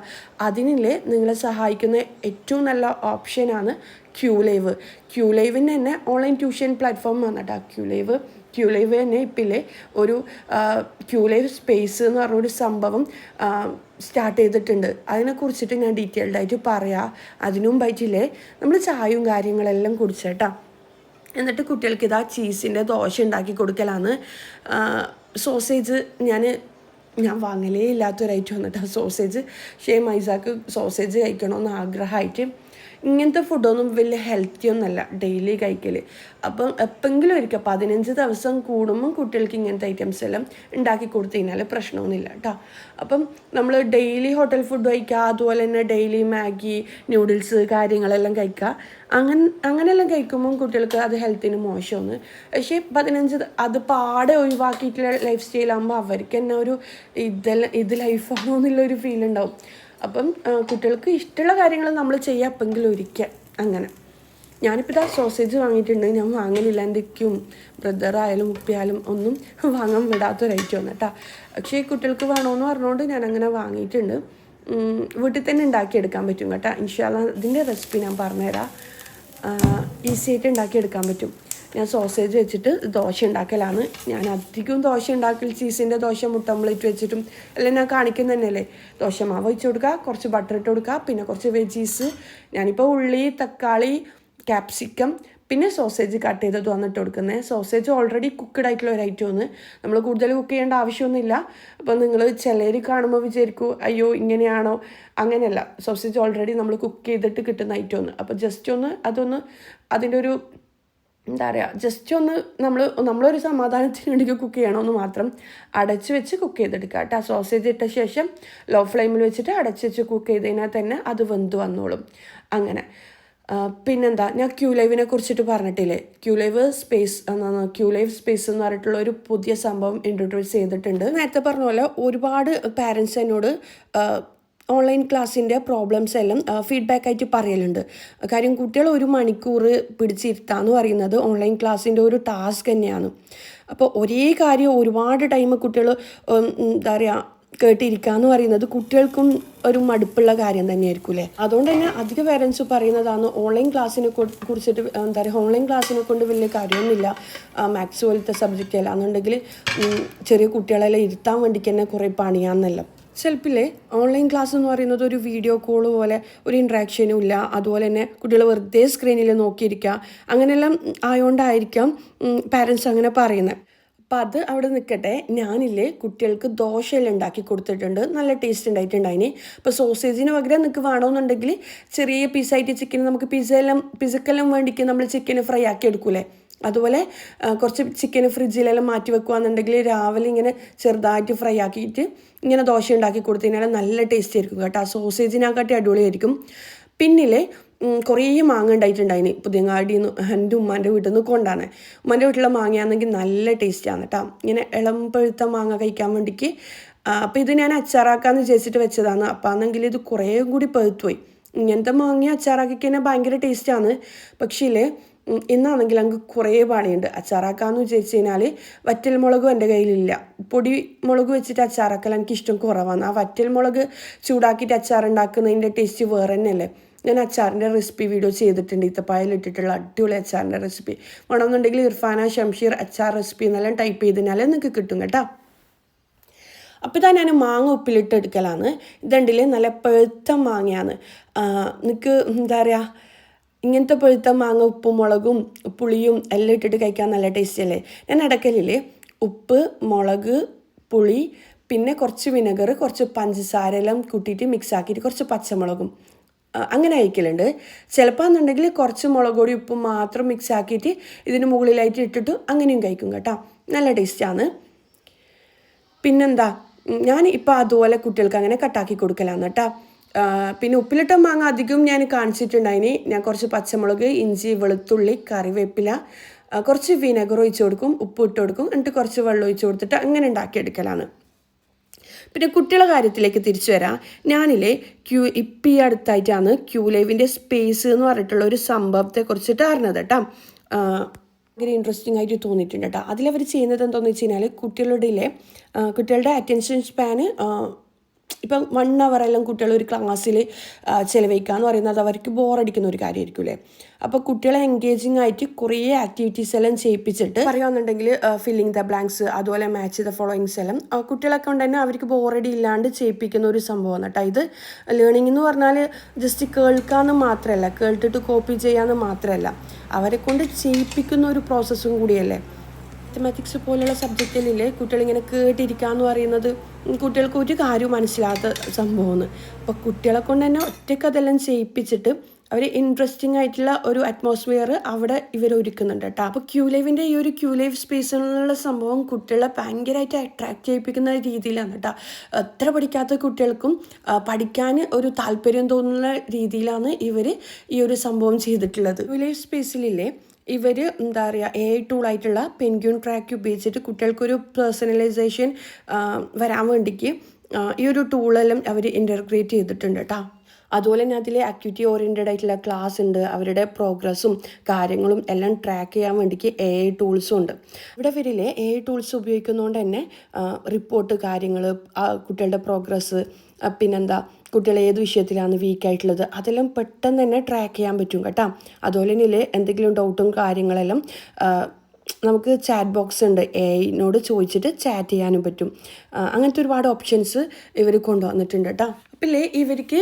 അതിനില്ലേ നിങ്ങളെ സഹായിക്കുന്ന ഏറ്റവും നല്ല ഓപ്ഷനാണ് ക്യൂലൈവ്. ക്യൂലൈവിന് തന്നെ ഓൺലൈൻ ട്യൂഷൻ പ്ലാറ്റ്ഫോം ആണ് കേട്ടോ. ക്യൂലൈവ് തന്നെ ഇപ്പില്ലേ ഒരു ക്യൂലൈവ് സ്പേസ് എന്ന് പറഞ്ഞൊരു സംഭവം സ്റ്റാർട്ട് ചെയ്തിട്ടുണ്ട്. അതിനെക്കുറിച്ചിട്ട് ഞാൻ ഡീറ്റെയിൽഡായിട്ട് പറയാം. അതിനു മുമ്പായിട്ടില്ലേ നമ്മൾ ചായയും കാര്യങ്ങളെല്ലാം കുടിച്ചേട്ടാ. എന്നിട്ട് കുട്ടികൾക്ക് ഇതാ ചീസിൻ്റെ ദോശ ഉണ്ടാക്കി കൊടുക്കലാണ്. സോസേജ് ഞാൻ വാങ്ങലേ ഇല്ലാത്തൊരൈറ്റം വന്നിട്ട് സോസേജ്. പക്ഷേ മൈസാക്ക് സോസേജ് കഴിക്കണമെന്ന് ആഗ്രഹമായിട്ട്. ഇങ്ങനത്തെ ഫുഡൊന്നും വലിയ ഹെൽത്തി ഒന്നുമല്ല ഡെയിലി കഴിക്കൽ. അപ്പം എപ്പോഴെങ്കിലും ഒരിക്കൽ 15 ദിവസം കൂടുമ്പം കുട്ടികൾക്ക് ഇങ്ങനത്തെ ഐറ്റംസ് എല്ലാം ഉണ്ടാക്കി കൊടുത്തു കഴിഞ്ഞാൽ പ്രശ്നമൊന്നുമില്ല കേട്ടോ. അപ്പം നമ്മൾ ഡെയിലി ഹോട്ടൽ ഫുഡ് കഴിക്കുക, അതുപോലെ തന്നെ ഡെയിലി മാഗി നൂഡിൽസ് കാര്യങ്ങളെല്ലാം കഴിക്കുക. അങ്ങനെയെല്ലാം കഴിക്കുമ്പം കുട്ടികൾക്ക് അത് ഹെൽത്തിന് മോശമാണ്. പക്ഷേ 15 അത് പാടെ ഒഴിവാക്കിയിട്ടുള്ള ലൈഫ് സ്റ്റൈലാകുമ്പോൾ അവർക്ക് തന്നെ ഒരു ഇത് ലൈഫാണോ എന്നുള്ളൊരു ഫീൽ ഉണ്ടാവും. അപ്പം കുട്ടികൾക്ക് ഇഷ്ടമുള്ള കാര്യങ്ങൾ നമ്മൾ ചെയ്യുക എപ്പോഴെങ്കിലും ഒരിക്കൽ അങ്ങനെ. ഞാനിപ്പോൾ ഇതാ സോസേജ് വാങ്ങിയിട്ടുണ്ട്. ഞാൻ വാങ്ങലില്ല. എന്തൊക്കെയും ബ്രദറായാലും ഉപ്പിയായാലും ഒന്നും വാങ്ങാൻ വിടാത്തൊരൈറ്റമാണ് കേട്ടോ. പക്ഷേ കുട്ടികൾക്ക് വേണമെന്ന് പറഞ്ഞുകൊണ്ട് ഞാൻ അങ്ങനെ വാങ്ങിയിട്ടുണ്ട്. വീട്ടിൽ തന്നെ ഉണ്ടാക്കിയെടുക്കാൻ പറ്റും കേട്ടോ. ഇൻഷാ അല്ലാ ഇതിൻ്റെ റെസിപ്പി ഞാൻ പറഞ്ഞുതരാം. ഈസി ആയിട്ട് ഉണ്ടാക്കിയെടുക്കാൻ പറ്റും. ഞാൻ സോസേജ് വെച്ചിട്ട് ദോശ ഉണ്ടാക്കലാണ്. ഞാൻ അധികവും ദോശ ഉണ്ടാക്കൽ ചീസിൻ്റെ ദോശ, മുട്ട ഓംലേറ്റ് വെച്ചിട്ടും എല്ലാം ഞാൻ കാണിക്കുന്നത് തന്നെയല്ലേ. ദോശ മാവ് വെച്ച് കൊടുക്കുക, കുറച്ച് ബട്ടർ ഇട്ട് കൊടുക്കുക, പിന്നെ കുറച്ച് വെജീസ്. ഞാനിപ്പോൾ ഉള്ളി, തക്കാളി, ക്യാപ്സിക്കം, പിന്നെ സോസേജ് കട്ട് ചെയ്തത് വന്നിട്ട് കൊടുക്കുന്നത്. സോസേജ് ഓൾറെഡി കുക്ക്ഡ് ആയിട്ടുള്ള ഒരു ഐറ്റമാണ്. നമ്മൾ കൂടുതൽ കുക്ക് ചെയ്യേണ്ട ആവശ്യമൊന്നുമില്ല. അപ്പോൾ നിങ്ങൾ ചിലർ കാണുമ്പോൾ വിചാരിക്കും അയ്യോ ഇങ്ങനെയാണോ, അങ്ങനെയല്ല. സോസേജ് ഓൾറെഡി നമ്മൾ കുക്ക് ചെയ്തിട്ട് കിട്ടുന്ന ഐറ്റമാണ്. അപ്പോൾ ജസ്റ്റ് ഒന്ന് അതിൻ്റെ ഒരു എന്താ പറയുക, ജസ്റ്റ് ഒന്ന് നമ്മളൊരു സമാധാനത്തിന് വേണ്ടി കുക്ക് ചെയ്യണമെന്ന് മാത്രം അടച്ച് വെച്ച് കുക്ക് ചെയ്തെടുക്കുക കേട്ടോ. സോസേജ് ഇട്ട ശേഷം ലോ ഫ്ലെയിമിൽ വെച്ചിട്ട് അടച്ച് വെച്ച് കുക്ക് ചെയ്ത് കഴിഞ്ഞാൽ തന്നെ അത് വെന്ത് വന്നോളും. അങ്ങനെ പിന്നെന്താ, ഞാൻ ക്യൂലൈവിനെ കുറിച്ചിട്ട് പറഞ്ഞിട്ടില്ലേ. ക്യൂലൈവ് സ്പേസ് എന്ന് പറഞ്ഞിട്ടുള്ള ഒരു പുതിയ സംഭവം ഇൻട്രൊഡ്യൂസ് ചെയ്തിട്ടുണ്ട്. നേരത്തെ പറഞ്ഞ പോലെ ഒരുപാട് പാരൻസ് എന്നോട് ഓൺലൈൻ ക്ലാസ്സിൻ്റെ പ്രോബ്ലംസ് എല്ലാം ഫീഡ്ബാക്കായിട്ട് പറയലുണ്ട്. കാര്യം കുട്ടികൾ 1 മണിക്കൂർ പിടിച്ചിരുത്താന്ന് പറയുന്നത് ഓൺലൈൻ ക്ലാസ്സിൻ്റെ ഒരു ടാസ്ക് തന്നെയാണ്. അപ്പോൾ ഒരേ കാര്യം ഒരുപാട് ടൈം കുട്ടികൾ എന്താ പറയുക കേട്ടിരിക്കുക എന്ന് പറയുന്നത് കുട്ടികൾക്കും ഒരു മടുപ്പുള്ള കാര്യം തന്നെയായിരിക്കും അല്ലേ. അതുകൊണ്ട് തന്നെ അധിക പേരൻസ് പറയുന്നതാണ് ഓൺലൈൻ ക്ലാസ്സിനെ കുറിച്ചിട്ട് എന്താ പറയുക, ഓൺലൈൻ ക്ലാസ്സിനെ കൊണ്ട് വലിയ കാര്യമൊന്നുമില്ല, മാത്സ് പോലത്തെ സബ്ജക്റ്റ് അല്ല എന്നുണ്ടെങ്കിൽ ചെറിയ കുട്ടികളെല്ലാം ഇരുത്താൻ വേണ്ടിക്ക് തന്നെ കുറേ പണിയാന്നല്ല. ചിലപ്പില്ലേ ഓൺലൈൻ ക്ലാസ് എന്ന് പറയുന്നത് ഒരു വീഡിയോ കോൾ പോലെ ഒരു ഇൻട്രാക്ഷനും ഇല്ല. അതുപോലെ തന്നെ കുട്ടികൾ വെറുതെ സ്ക്രീനിൽ നോക്കിയിരിക്കുക, അങ്ങനെയെല്ലാം ആയതുകൊണ്ടായിരിക്കാം പാരൻസ് അങ്ങനെ പറയുന്നത്. അപ്പം അത് അവിടെ നിൽക്കട്ടെ. ഞാനില്ലേ കുട്ടികൾക്ക് ദോശയെല്ലാം ഉണ്ടാക്കി കൊടുത്തിട്ടുണ്ട്. നല്ല ടേസ്റ്റ് ഉണ്ടായിട്ടുണ്ടായിന്. അപ്പോൾ സോസേജിന് പകരം നിങ്ങൾക്ക് വേണമെന്നുണ്ടെങ്കിൽ ചെറിയ പീസായിട്ട് ചിക്കൻ, നമുക്ക് പിസക്കെല്ലാം വേണ്ടിക്ക് നമ്മൾ ചിക്കന് ഫ്രൈ ആക്കി എടുക്കൂലേ, അതുപോലെ കുറച്ച് ചിക്കന് ഫ്രിഡ്ജിലെല്ലാം മാറ്റി വെക്കുകയെന്നുണ്ടെങ്കിൽ രാവിലെ ഇങ്ങനെ ചെറുതായിട്ട് ഫ്രൈ ആക്കിയിട്ട് ഇങ്ങനെ ദോശ ഉണ്ടാക്കി കൊടുത്തു കഴിഞ്ഞാൽ നല്ല ടേസ്റ്റ് ആയിരിക്കും കേട്ടോ. സോസേജിനെക്കാട്ടി അടിപൊളിയായിരിക്കും. പിന്നിലെ കുറേ മാങ്ങ ഉണ്ടായിട്ടുണ്ടായിന് പുതിയങ്ങാടിയിൽ നിന്ന്, എൻ്റെ ഉമ്മാൻ്റെ വീട്ടിൽ നിന്ന് കൊണ്ടാണ്. ഉമ്മാൻ്റെ വീട്ടിലെ മാങ്ങയാണെങ്കിൽ നല്ല ടേസ്റ്റാണ് കേട്ടോ. ഇങ്ങനെ ഇളം പഴുത്ത മാങ്ങ കഴിക്കാൻ വേണ്ടിക്ക്. അപ്പോൾ ഇത് ഞാൻ അച്ചാറാക്കാമെന്ന് വിചാരിച്ചിട്ട് വെച്ചതാണ്. അപ്പോൾ ആണെങ്കിൽ ഇത് കുറേ കൂടി പഴുത്തുപോയി. ഇങ്ങനത്തെ മാങ്ങ അച്ചാറാക്കി കഴിഞ്ഞാൽ ഭയങ്കര ടേസ്റ്റാണ്. പക്ഷേ ഇന്നാണെങ്കിൽ ഞങ്ങൾക്ക് കുറേ പണിയുണ്ട്. അച്ചാറാക്കാമെന്ന് വിചാരിച്ചു കഴിഞ്ഞാൽ വറ്റൽ മുളകും എൻ്റെ കയ്യിലില്ല. പൊടി മുളക് വെച്ചിട്ട് അച്ചാറാക്കൽ എനിക്കിഷ്ടം കുറവാണ്. ആ വറ്റൽ മുളക് ചൂടാക്കിയിട്ട് അച്ചാറുണ്ടാക്കുന്നതിൻ്റെ ടേസ്റ്റ് വേറെ തന്നെയല്ലേ. ഞാൻ അച്ചാറിൻ്റെ റെസിപ്പി വീഡിയോ ചെയ്തിട്ടുണ്ട്. ഈത്തപ്പായലിട്ടിട്ടുള്ള അടിപൊളി അച്ചാറിൻ്റെ റെസിപ്പി വേണമെന്നുണ്ടെങ്കിൽ ഇർഫാന ഷംഷീർ അച്ചാർ റെസിപ്പി എന്നെല്ലാം ടൈപ്പ് ചെയ്തതിനാൽ നിങ്ങൾക്ക് കിട്ടും കേട്ടോ. അപ്പോൾ ഇതാ ഞാൻ മാങ്ങ ഉപ്പിലിട്ട് എടുക്കലാണ്. ഇതുണ്ടല്ലേ നല്ല പഴുത്ത മാങ്ങയാണ്. നിങ്ങൾക്ക് എന്താ പറയുക, ഇങ്ങനത്തെ പഴുത്ത മാങ്ങ ഉപ്പും മുളകും പുളിയും എല്ലാം ഇട്ടിട്ട് കഴിക്കാൻ നല്ല ടേസ്റ്റ് അല്ലേ. ഞാൻ ഇടയ്ക്കലില്ലേ ഉപ്പ്, മുളക്, പുളി, പിന്നെ കുറച്ച് വിനെഗർ, കുറച്ച് പഞ്ചസാര എല്ലാം കൂട്ടിയിട്ട് മിക്സ് ആക്കിയിട്ട് കുറച്ച് പച്ചമുളകും അങ്ങനെ അയക്കലുണ്ട്. ചിലപ്പോൾ എന്നുണ്ടെങ്കിൽ കുറച്ച് മുളക് പൊടി ഉപ്പും മാത്രം മിക്സ് ആക്കിയിട്ട് ഇതിന് മുകളിലായിട്ട് ഇട്ടിട്ട് അങ്ങനെയും കഴിക്കും കേട്ടോ. നല്ല ടേസ്റ്റാണ്. പിന്നെന്താ, ഞാൻ ഇപ്പോൾ അതുപോലെ കുട്ടികൾക്ക് അങ്ങനെ കട്ടാക്കി കൊടുക്കലാണ് കേട്ടോ. പിന്നെ ഉപ്പിലിട്ട മാങ്ങ അധികം ഞാൻ കാണിച്ചിട്ടുണ്ടായിന്. ഞാൻ കുറച്ച് പച്ചമുളക്, ഇഞ്ചി, വെളുത്തുള്ളി, കറിവേപ്പില, കുറച്ച് വിനെഗർ ഒഴിച്ച് കൊടുക്കും, ഉപ്പ് ഇട്ട് കൊടുക്കും, എന്നിട്ട് കുറച്ച് വെള്ളം ഒഴിച്ച് കൊടുത്തിട്ട് അങ്ങനെ ഉണ്ടാക്കിയെടുക്കലാണ്. പിന്നെ കുട്ടികളുടെ കാര്യത്തിലേക്ക് തിരിച്ചു വരാം. ഞാനില്ലേ ഇപ്പം ഈ അടുത്തായിട്ടാണ് ക്യൂലൈവിൻ്റെ സ്പേസ് എന്ന് പറഞ്ഞിട്ടുള്ള ഒരു സംഭവത്തെ കുറിച്ചിട്ട് അറിഞ്ഞത് കേട്ടോ. ഭയങ്കര ഇൻട്രസ്റ്റിംഗ് ആയിട്ട് തോന്നിയിട്ടുണ്ട് കേട്ടോ. അതിലവർ ചെയ്യുന്നത് എന്താണെന്ന് വെച്ച് കഴിഞ്ഞാൽ കുട്ടികളുടെ അറ്റൻഷൻ സ്പാന് ഇപ്പം 1 hour എല്ലാം കുട്ടികൾ ഒരു ക്ലാസ്സിൽ ചിലവഴിക്കുക എന്ന് പറയുന്നത് അവർക്ക് ബോറടിക്കുന്ന ഒരു കാര്യമായിരിക്കും. അപ്പോൾ കുട്ടികളെ എൻഗേജിങ് ആയിട്ട് കുറേ ആക്ടിവിറ്റീസ് എല്ലാം ചെയ്യിപ്പിച്ചിട്ട് പറയുകയാണെന്നുണ്ടെങ്കിൽ ഫില്ലിങ് ദ ബ്ലാങ്ക്സ്, അതുപോലെ മാച്ച് ദ ഫോളോയിങ്സ് എല്ലാം കുട്ടികളെ കൊണ്ട് തന്നെ അവർക്ക് ബോറടി ഇല്ലാണ്ട് ചെയ്യിപ്പിക്കുന്ന ഒരു സംഭവമാണ് കേട്ടോ. ഇത് ലേണിംഗ് എന്ന് പറഞ്ഞാൽ ജസ്റ്റ് കേൾക്കാമെന്ന് മാത്രമല്ല, കേട്ടിട്ട് കോപ്പി ചെയ്യാമെന്ന് മാത്രമല്ല, അവരെ കൊണ്ട് ചെയ്യിപ്പിക്കുന്ന ഒരു പ്രോസസ്സും കൂടിയല്ലേ. മാത്തമാറ്റിക്സ് പോലുള്ള സബ്ജക്റ്റിലില്ലേ കുട്ടികളിങ്ങനെ കേട്ടിരിക്കുക എന്ന് പറയുന്നത് കുട്ടികൾക്ക് ഒരു കാര്യവും മനസ്സിലാത്ത സംഭവമാണ്. അപ്പോൾ കുട്ടികളെ കൊണ്ട് തന്നെ ഒറ്റയ്ക്ക് അതെല്ലാം ചെയ്യിപ്പിച്ചിട്ട് അവർ ഇൻട്രസ്റ്റിംഗ് ആയിട്ടുള്ള ഒരു അറ്റ്മോസ്ഫിയർ അവിടെ ഇവർ ഒരുക്കുന്നുണ്ട് കേട്ടോ. അപ്പോൾ ക്യൂലൈവിൻ്റെ ഈ ഒരു ക്യൂലൈവ് സ്പേസ് എന്നുള്ള സംഭവം കുട്ടികളെ ഭയങ്കരമായിട്ട് അട്രാക്റ്റ് ചെയ്യിപ്പിക്കുന്ന രീതിയിലാണ് കേട്ടോ. എത്ര പഠിക്കാത്ത കുട്ടികൾക്കും പഠിക്കാൻ ഒരു താല്പര്യം തോന്നുന്ന രീതിയിലാണ് ഇവർ ഈ ഒരു സംഭവം ചെയ്തിട്ടുള്ളത്. ക്യൂലൈവ് സ്പേസിലില്ലേ ഇവർ എന്താ പറയുക, AI ടൂളായിട്ടുള്ള പെൻഗ്വിൻ ട്രാക്ക് ഉപയോഗിച്ചിട്ട് കുട്ടികൾക്കൊരു പേഴ്സണലൈസേഷൻ വരാൻ വേണ്ടിക്ക് ഈ ഒരു ടൂളെല്ലാം അവർ ഇൻ്റർഗ്രേറ്റ് ചെയ്തിട്ടുണ്ട് കേട്ടോ. അതുപോലെ തന്നെ അതിൽ ആക്ടിവിറ്റി ഓറിയൻറ്റഡ് ആയിട്ടുള്ള ക്ലാസ് ഉണ്ട്. അവരുടെ പ്രോഗ്രസ്സും കാര്യങ്ങളും എല്ലാം ട്രാക്ക് ചെയ്യാൻ വേണ്ടിക്ക് AI ടൂൾസും ഉണ്ട്. ഇവിടെ ഇവരിലെ AI ടൂൾസ് ഉപയോഗിക്കുന്നതുകൊണ്ട് തന്നെ റിപ്പോർട്ട് കാര്യങ്ങൾ, കുട്ടികളുടെ പ്രോഗ്രസ്സ്, പിന്നെന്താ കുട്ടികൾ ഏത് വിഷയത്തിലാണ് വീക്കായിട്ടുള്ളത് അതെല്ലാം പെട്ടെന്ന് തന്നെ ട്രാക്ക് ചെയ്യാൻ പറ്റും കേട്ടോ. അതുപോലെ തന്നെ എന്തെങ്കിലും ഡൗട്ടും കാര്യങ്ങളെല്ലാം നമുക്ക് ചാറ്റ് ബോക്സ് ഉണ്ട്, AIനോട് ചോദിച്ചിട്ട് ചാറ്റ് ചെയ്യാനും പറ്റും. അങ്ങനത്തെ ഒരുപാട് ഓപ്ഷൻസ് ഇവർ കൊണ്ടുവന്നിട്ടുണ്ട് കേട്ടോ. പിന്നെ ഇവർക്ക്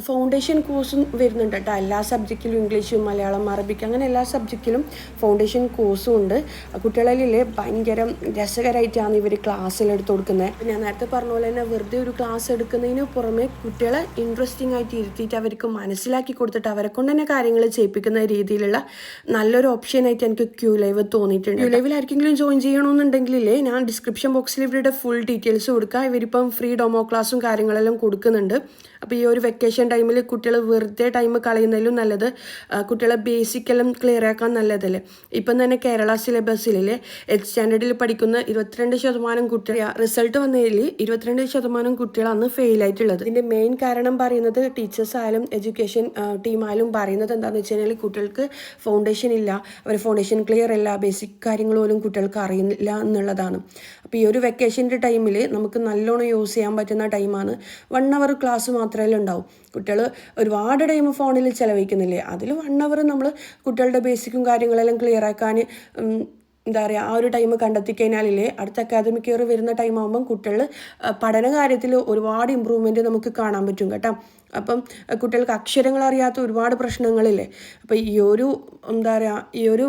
ഫൗണ്ടേഷൻ കോഴ്സും വരുന്നുണ്ട് കേട്ടോ. എല്ലാ സബ്ജക്റ്റിലും, ഇംഗ്ലീഷും മലയാളം അറബിക്ക് അങ്ങനെ എല്ലാ സബ്ജക്റ്റിലും ഫൗണ്ടേഷൻ കോഴ്സും ഉണ്ട്. കുട്ടികളിലെ ഭയങ്കര രസകരമായിട്ടാണ് ഇവർ ക്ലാസ്സിലെടുത്ത് കൊടുക്കുന്നത്. ഞാൻ നേരത്തെ പറഞ്ഞ പോലെ തന്നെ വെറുതെ ഒരു ക്ലാസ് എടുക്കുന്നതിന് പുറമെ കുട്ടികളെ ഇൻട്രസ്റ്റിംഗ് ആയിട്ട് ഇരുത്തിയിട്ട് അവർക്ക് മനസ്സിലാക്കി കൊടുത്തിട്ട് അവരെ കൊണ്ട് തന്നെ കാര്യങ്ങൾ ചെയ്യിപ്പിക്കുന്ന രീതിയിലുള്ള നല്ലൊരു ഓപ്ഷനായിട്ട് എനിക്ക് ക്യൂലൈവ് തോന്നിയിട്ടുണ്ട്. ക്യൂലൈവിൽ ആർക്കെങ്കിലും ജോയിൻ ചെയ്യണമെന്നുണ്ടെങ്കിലേ ഞാൻ ഡിസ്ക്രിപ്ഷൻ ബോക്സിൽ ഇവരുടെ ഫുൾ ഡീറ്റെയിൽസ് കൊടുക്കാം. ഇവരിപ്പം ഫ്രീ ഡെമോ ക്ലാസ്സും കാര്യങ്ങളെല്ലാം കൊടുക്കുന്നുണ്ട്. അപ്പോൾ ഈ ഒരു വെക്കേഷൻ ടൈമിൽ കുട്ടികൾ വെറുതെ ടൈം കളയുന്നതിലും നല്ലത് കുട്ടികളെ ബേസിക്കെല്ലാം ക്ലിയർ ആക്കാൻ നല്ലതല്ലേ. ഇപ്പം തന്നെ കേരള സിലബസിലെ 8th സ്റ്റാൻഡേർഡിൽ പഠിക്കുന്ന 22% കുട്ടികൾ റിസൾട്ട് വന്നതിൽ 22% കുട്ടികളാണ് ഫെയിലായിട്ടുള്ളത്. ഇതിൻ്റെ മെയിൻ കാരണം പറയുന്നത് ടീച്ചേഴ്സ് ആയാലും എഡ്യൂക്കേഷൻ ടീമായാലും പറയുന്നത് എന്താണെന്ന് വെച്ച് കഴിഞ്ഞാൽ കുട്ടികൾക്ക് ഫൗണ്ടേഷൻ ഇല്ല, അവർ ഫൗണ്ടേഷൻ ക്ലിയർ അല്ല, ബേസിക് കാര്യങ്ങൾ പോലും കുട്ടികൾക്ക് അറിയില്ല എന്നുള്ളതാണ്. അപ്പോൾ ഈ ഒരു വെക്കേഷൻ്റെ ടൈമിൽ നമുക്ക് നല്ലോണം യൂസ് ചെയ്യാൻ പറ്റുന്ന ടൈമാണ്. 1 hour ക്ലാസ് മാത്രമേ ഉണ്ടാവും. കുട്ടികൾ ഒരുപാട് ടൈം ഫോണിൽ ചിലവഴിക്കുന്നില്ലേ, അതിൽ 1 hour നമ്മൾ കുട്ടികളുടെ ബേസിക്കും കാര്യങ്ങളെല്ലാം ക്ലിയർ ആക്കാൻ എന്താ പറയുക ആ ഒരു ടൈം കണ്ടെത്തി കഴിഞ്ഞാലില്ലേ അടുത്ത അക്കാദമിക് ഇയർ വരുന്ന ടൈം ആകുമ്പം കുട്ടികൾ പഠന കാര്യത്തിൽ ഒരുപാട് ഇമ്പ്രൂവ്മെൻറ്റ് നമുക്ക് കാണാൻ പറ്റും കേട്ടോ. അപ്പം കുട്ടികൾക്ക് അക്ഷരങ്ങൾ അറിയാത്ത ഒരുപാട് പ്രശ്നങ്ങളില്ലേ. അപ്പോൾ ഈ ഒരു എന്താ പറയുക ഈ ഒരു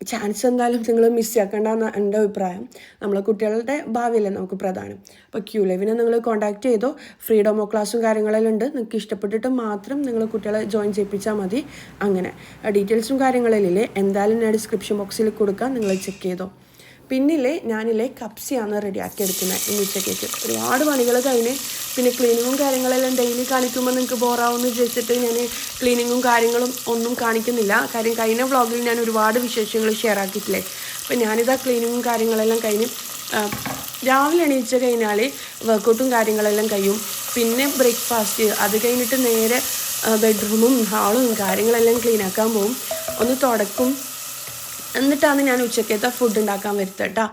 ചാൻസ് എന്തായാലും നിങ്ങൾ മിസ്സാക്കേണ്ടെന്ന് എൻ്റെ അഭിപ്രായം. നമ്മളെ കുട്ടികളുടെ ഭാവിയല്ലേ നമുക്ക് പ്രധാനം. അപ്പോൾ ക്യൂലൈവിനെ നിങ്ങൾ കോൺടാക്ട് ചെയ്തോ. ഫ്രീ ഡെമോ ക്ലാസ്സും കാര്യങ്ങളെല്ലാം ഉണ്ട്. നിങ്ങൾക്ക് ഇഷ്ടപ്പെട്ടിട്ട് മാത്രം നിങ്ങൾ കുട്ടികളെ ജോയിൻ ചെയ്യിപ്പിച്ചാൽ മതി. അങ്ങനെ ഡീറ്റെയിൽസും കാര്യങ്ങളില്ലേ എന്തായാലും ഞാൻ ഡിസ്ക്രിപ്ഷൻ ബോക്സിൽ കൊടുക്കാം, നിങ്ങൾ ചെക്ക് ചെയ്തോ. ഞാനില്ലേ കപ്സിയാണ് റെഡിയാക്കി എടുക്കുന്നത് ഇന്ന് ഉച്ചക്കേക്ക്. ഒരുപാട് പണികൾ കഴിഞ്ഞ് പിന്നെ ക്ലീനിങ്ങും കാര്യങ്ങളെല്ലാം ഡെയിലി കാണിക്കുമ്പോൾ നിങ്ങൾക്ക് ബോറാവുമെന്ന് വിചാരിച്ചിട്ട് ഞാൻ ക്ലീനിങ്ങും കാര്യങ്ങളും ഒന്നും കാണിക്കുന്നില്ല. കാര്യം കഴിഞ്ഞ വ്ളോഗിൽ ഞാൻ ഒരുപാട് വിശേഷങ്ങൾ ഷെയർ ആക്കിയിട്ടില്ലേ. അപ്പോൾ ഞാനിതാ ക്ലീനിങ്ങും കാര്യങ്ങളെല്ലാം കഴിഞ്ഞ് രാവിലെ എണീച്ച് കഴിഞ്ഞാൽ വർക്കൗട്ടും കാര്യങ്ങളെല്ലാം കഴിയും. പിന്നെ ബ്രേക്ക്ഫാസ്റ്റ്, അത് കഴിഞ്ഞിട്ട് നേരെ ബെഡ്റൂമും ഹാളും കാര്യങ്ങളെല്ലാം ക്ലീൻ ആക്കാൻ പോകും, ഒന്ന് തുടക്കും. എന്നിട്ടാണ് ഞാൻ ഉച്ചക്കത്തെ ഫുഡ് ഉണ്ടാക്കാൻ വരുന്നത് കേട്ടോ.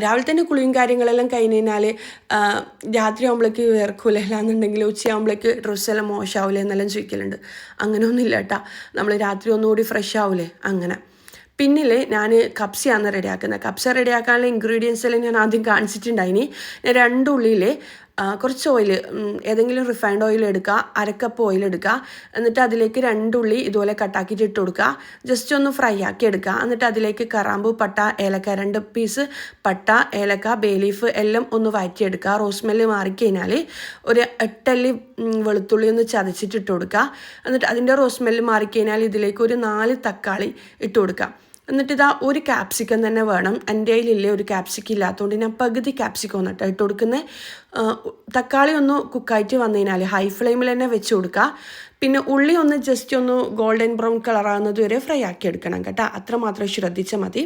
രാവിലെ തന്നെ കുളിയും കാര്യങ്ങളെല്ലാം കഴിഞ്ഞ് കഴിഞ്ഞാൽ രാത്രി ആകുമ്പോഴേക്ക് വേർക്കൂല, അല്ലാന്നുണ്ടെങ്കിൽ ഉച്ചയാകുമ്പോഴേക്ക് ഡ്രസ്സെല്ലാം മോശമാവില്ലേ എന്നെല്ലാം ചോദിക്കലുണ്ട്. അങ്ങനെയൊന്നുമില്ല കേട്ടോ, നമ്മൾ രാത്രി ഒന്നുകൂടി ഫ്രഷ് ആവില്ലേ അങ്ങനെ. ഞാൻ കപ്സയാണ് റെഡിയാക്കുന്നത്. കപ്സ റെഡിയാക്കാനുള്ള ഇൻഗ്രീഡിയൻസ് എല്ലാം ഞാൻ ആദ്യം കാണിച്ചിട്ടുണ്ടായിനി. ഞാൻ 2 ഉള്ളിയിൽ കുറച്ച് ഓയിൽ, ഏതെങ്കിലും റിഫൈൻഡ് ഓയിൽ എടുക്കുക, 1 കപ്പ് ഓയിൽ എടുക്കുക. എന്നിട്ട് അതിലേക്ക് 2 ഉള്ളി ഇതുപോലെ കട്ടാക്കിയിട്ട് ഇട്ട് കൊടുക്കുക. ജസ്റ്റ് ഒന്ന് ഫ്രൈ ആക്കി എടുക്കുക. എന്നിട്ട് അതിലേക്ക് കറാമ്പൂ, പട്ട, ഏലക്ക, 2 പീസ് പട്ട, ഏലക്ക, ബേ ലീഫ് എല്ലാം ഒന്ന് വഴറ്റിയെടുക്കുക. റോസ്മെല്ല് മാറിക്കഴിഞ്ഞാൽ ഒരു 8 അല്ലി വെളുത്തുള്ളി ഒന്ന് ചതച്ചിട്ട് ഇട്ട് കൊടുക്കുക. എന്നിട്ട് അതിൻ്റെ റോസ്മെല്ല് മാറിക്കഴിഞ്ഞാൽ ഇതിലേക്ക് ഒരു 4 തക്കാളി ഇട്ട് കൊടുക്കുക. എന്നിട്ട് ഇതാ ഒരു ക്യാപ്സിക്കം തന്നെ വേണം. എൻ്റെ കയ്യിലില്ലേ ഒരു ക്യാപ്സിക്കം ഇല്ലാത്തതുകൊണ്ട് ഞാൻ പകുതി ക്യാപ്സിക്കം വന്നിട്ട് ഇട്ട് കൊടുക്കുന്നത്. തക്കാളി ഒന്ന് കുക്കായിട്ട് വന്നു കഴിഞ്ഞാൽ ഹൈ ഫ്ലെയിമിൽ തന്നെ വെച്ച് കൊടുക്കുക. പിന്നെ ഉള്ളി ഒന്ന് ജസ്റ്റ് ഒന്ന് ഗോൾഡൻ ബ്രൗൺ കളറാകുന്നത് വരെ ഫ്രൈ ആക്കി എടുക്കണം കേട്ടോ. അത്രമാത്രം ശ്രദ്ധിച്ചാൽ മതി.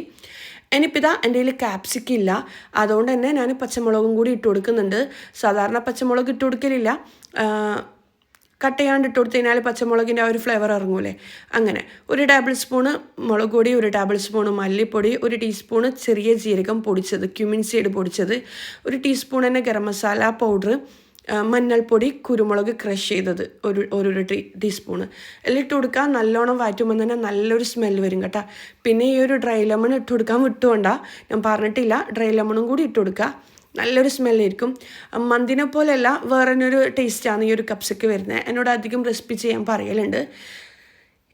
ഇനിയിപ്പോൾ ഇതാ എൻ്റെ കയ്യിൽ ക്യാപ്സിക്കം ഇല്ല, അതുകൊണ്ട് തന്നെ ഞാൻ പച്ചമുളകും കൂടി ഇട്ട് കൊടുക്കുന്നുണ്ട്. സാധാരണ പച്ചമുളക് ഇട്ട് കൊടുക്കലില്ല, കട്ട് ചെയ്യാണ്ട് ഇട്ട് കൊടുത്തു കഴിഞ്ഞാൽ പച്ചമുളകിൻ്റെ ആ ഒരു ഫ്ലേവർ ഇറങ്ങൂലേ. അങ്ങനെ 1 ടേബിൾ സ്പൂണ് മുളക് പൊടി, 1 ടേബിൾ സ്പൂണ് മല്ലിപ്പൊടി, 1 ടീസ്പൂണ് ചെറിയ ജീരകം പൊടിച്ചത്, ക്യുമിൻ സീഡ് പൊടിച്ചത്, 1 ടീസ്പൂൺ തന്നെ ഗരം മസാല പൗഡർ, മഞ്ഞൾപ്പൊടി, കുരുമുളക് ക്രഷ് ചെയ്തത് ഒരു ടീസ്പൂണ് എല്ലാം ഇട്ട് കൊടുക്കുക. നല്ലോണം വാറ്റുമ്പോൾ തന്നെ നല്ലൊരു സ്മെല്ല് വരും കേട്ടോ. പിന്നെ ഈ ഒരു ഡ്രൈ ലെമൺ ഇട്ട് കൊടുക്കാൻ വിട്ടുകൊണ്ടാ, ഞാൻ പറഞ്ഞിട്ടില്ല, ഡ്രൈ ലെമണും കൂടി ഇട്ട് കൊടുക്കുക. നല്ലൊരു സ്മെല്ലായിരിക്കും. മന്തിനെ പോലെയല്ല, വേറെ ഒരു ടേസ്റ്റാണ് ഈ ഒരു കപ്സയ്ക്ക് വരുന്നത്. എന്നോട് അധികം റെസിപ്പി ചെയ്യാൻ പറയലുണ്ട്.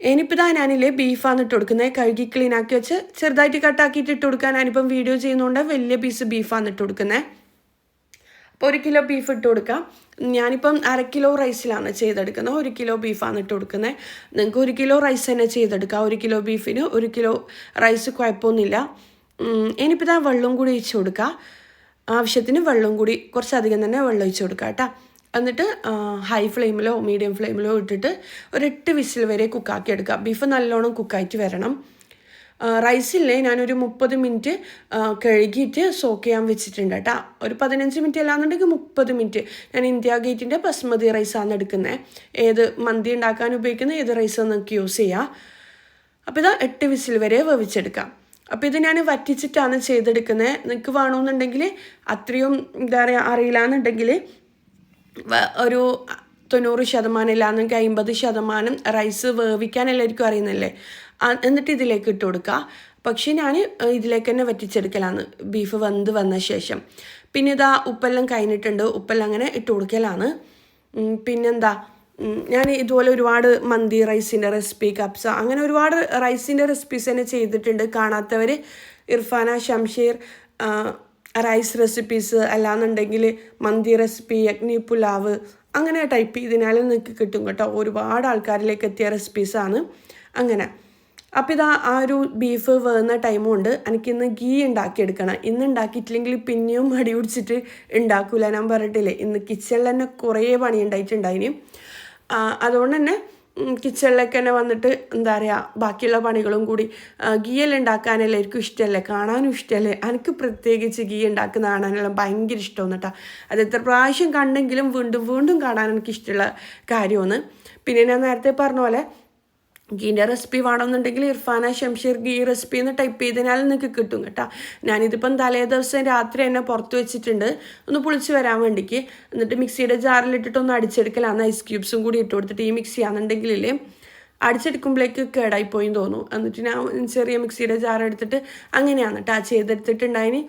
ഇനിയിപ്പോൾ ഞാനില്ലേ ബീഫാണ് ഇട്ട് കൊടുക്കുന്നത്. കഴുകി ക്ലീനാക്കി വെച്ച് ചെറുതായിട്ട് കട്ടാക്കിയിട്ട് ഇട്ട് കൊടുക്കാൻ. ഞാനിപ്പം വീഡിയോ ചെയ്യുന്നതുകൊണ്ട് വലിയ പീസ് ബീഫാണ് ഇട്ട് കൊടുക്കുന്നത്. അപ്പോൾ 1 കിലോ ബീഫ് ഇട്ട് കൊടുക്കാം. ഞാനിപ്പം 1/2 കിലോ റൈസിലാണ് ചെയ്തെടുക്കുന്നത്. 1 കിലോ ബീഫാണ് ഇട്ട് കൊടുക്കുന്നത്. നിങ്ങൾക്ക് 1 കിലോ റൈസ് തന്നെ ചെയ്തെടുക്കാം. 1 കിലോ ബീഫിന് 1 കിലോ റൈസ് കുഴപ്പമൊന്നുമില്ല. ഇനിയിപ്പോൾ വെള്ളം കൂടി ഒഴിച്ച് കൊടുക്കുക. ആവശ്യത്തിന് വെള്ളം കൂടി കുറച്ചധികം തന്നെ വെള്ളം ഒഴിച്ച് കൊടുക്കുക കേട്ടോ. എന്നിട്ട് ഹൈ ഫ്ലെയിമിലോ മീഡിയം ഫ്ലെയിമിലോ ഇട്ടിട്ട് ഒരു 8 വിസിൽ വരെ കുക്കാക്കി എടുക്കുക. ബീഫ് നല്ലോണം കുക്കായിട്ട് വരണം. റൈസില്ലേ ഞാനൊരു 30 മിനിറ്റ് കഴുകിയിട്ട് സോക്ക് ചെയ്യാൻ വെച്ചിട്ടുണ്ട് കേട്ടോ. ഒരു 15 മിനിറ്റ് അല്ലാന്നുണ്ടെങ്കിൽ 30 മിനിറ്റ്. ഞാൻ ഇന്ത്യ ഗേറ്റിൻ്റെ ബസ്മതി റൈസാണ് എടുക്കുന്നത്. ഏത് മന്തി ഉണ്ടാക്കാൻ ഉപയോഗിക്കുന്ന ഏത് റൈസാണ് നിങ്ങൾക്ക് യൂസ് ചെയ്യുക. അപ്പോൾ ഇതാ 8 വിസിൽ വരെ വേവിച്ചെടുക്കാം. അപ്പോൾ ഇത് ഞാൻ വറ്റിച്ചിട്ടാണ് ചെയ്തെടുക്കുന്നത്. നിങ്ങൾക്ക് വേണമെന്നുണ്ടെങ്കിൽ അത്രയും എന്താ പറയുക അറിയില്ല എന്നുണ്ടെങ്കിൽ ഒരു 90% ഇല്ലാന്നെങ്കിൽ 50% റൈസ് വേവിക്കാൻ എല്ലാവർക്കും അറിയുന്നല്ലേ, എന്നിട്ട് ഇതിലേക്ക് ഇട്ട് കൊടുക്കുക. പക്ഷേ ഞാൻ ഇതിലേക്ക് തന്നെ വറ്റിച്ചെടുക്കലാണ് ബീഫ് വെന്ത് വന്ന ശേഷം. പിന്നെ ഇതാ ഉപ്പെല്ലാം കഴിഞ്ഞിട്ടുണ്ട്, ഉപ്പെല്ലാം അങ്ങനെ ഇട്ട് കൊടുക്കലാണ്. പിന്നെന്താ, ഞാൻ ഇതുപോലെ ഒരുപാട് മന്തി റൈസിൻ്റെ റെസിപ്പി, കപ്സ, അങ്ങനെ ഒരുപാട് റൈസിൻ്റെ റെസിപ്പീസ് തന്നെ ചെയ്തിട്ടുണ്ട്. കാണാത്തവർ ഇർഫാന ഷംഷീർ റൈസ് റെസിപ്പീസ് അല്ലാന്നുണ്ടെങ്കിൽ മന്തി റെസിപ്പി, യഗ്നി പുലാവ് അങ്ങനെ ടൈപ്പ് ചെയ്തതിനാലും നിങ്ങൾക്ക് കിട്ടും കേട്ടോ. ഒരുപാട് ആൾക്കാരിലേക്ക് എത്തിയ റെസിപ്പീസാണ്. അങ്ങനെ അപ്പോൾ ഇതാ ആ ഒരു ബീഫ് വേകുന്ന ടൈമും ഉണ്ട്. എനിക്കിന്ന് ഗീ ഉണ്ടാക്കിയെടുക്കണം. ഇന്ന് ഉണ്ടാക്കിയിട്ടില്ലെങ്കിൽ പിന്നെയും മടി പിടിച്ചിട്ട് ഉണ്ടാക്കൂല. ഞാൻ പറഞ്ഞിട്ടില്ലേ, ഇന്ന് കിച്ചണിൽ തന്നെ കുറേ പണി ഉണ്ടായിട്ടുണ്ടായിന്. അതുകൊണ്ട് തന്നെ കിച്ചണിലേക്ക് തന്നെ വന്നിട്ട് എന്താ പറയുക, ബാക്കിയുള്ള പണികളും കൂടി. ഗീയെല്ലാം ഉണ്ടാക്കാൻ എല്ലാവർക്കും ഇഷ്ടമല്ലേ, കാണാനും ഇഷ്ടമല്ലേ. എനിക്ക് പ്രത്യേകിച്ച് ഗീ ഉണ്ടാക്കുന്ന കാണാനെല്ലാം ഭയങ്കര ഇഷ്ടമാണ് കേട്ടോ. അത് എത്ര പ്രാവശ്യം കണ്ടെങ്കിലും വീണ്ടും വീണ്ടും കാണാൻ എനിക്ക് ഇഷ്ടമുള്ള കാര്യമാണ്. പിന്നെ ഞാൻ നേരത്തെ പറഞ്ഞ പോലെ ഗീൻ്റെ റെസിപ്പി വേണമെന്നുണ്ടെങ്കിൽ ഇർഫാന ഷംഷീർ ഗീ റെസിപ്പി എന്ന് ടൈപ്പ് ചെയ്തതിനാൽ നിങ്ങൾക്ക് കിട്ടും കേട്ടോ. ഞാനിതിപ്പം തലേ ദിവസം രാത്രി തന്നെ പുറത്ത് വെച്ചിട്ടുണ്ട് ഒന്ന് പുളിച്ച് വരാൻ വേണ്ടിക്ക്. എന്നിട്ട് മിക്സിയുടെ ജാറിലിട്ടിട്ട് ഒന്ന് അടിച്ചെടുക്കലാണ്. ഐസ് ക്യൂബ്സും കൂടി ഇട്ട് കൊടുത്തിട്ട് ഈ മിക്സി ആണെന്നുണ്ടെങ്കിലേ അടിച്ചെടുക്കുമ്പോഴേക്ക് കേടായിപ്പോയിന്ന് തോന്നും. എന്നിട്ട് ഞാൻ ചെറിയ മിക്സിയുടെ ജാർ എടുത്തിട്ട് അങ്ങനെയാണ് കേട്ടോ ചെയ്തെടുത്തിട്ടുണ്ടായിന്.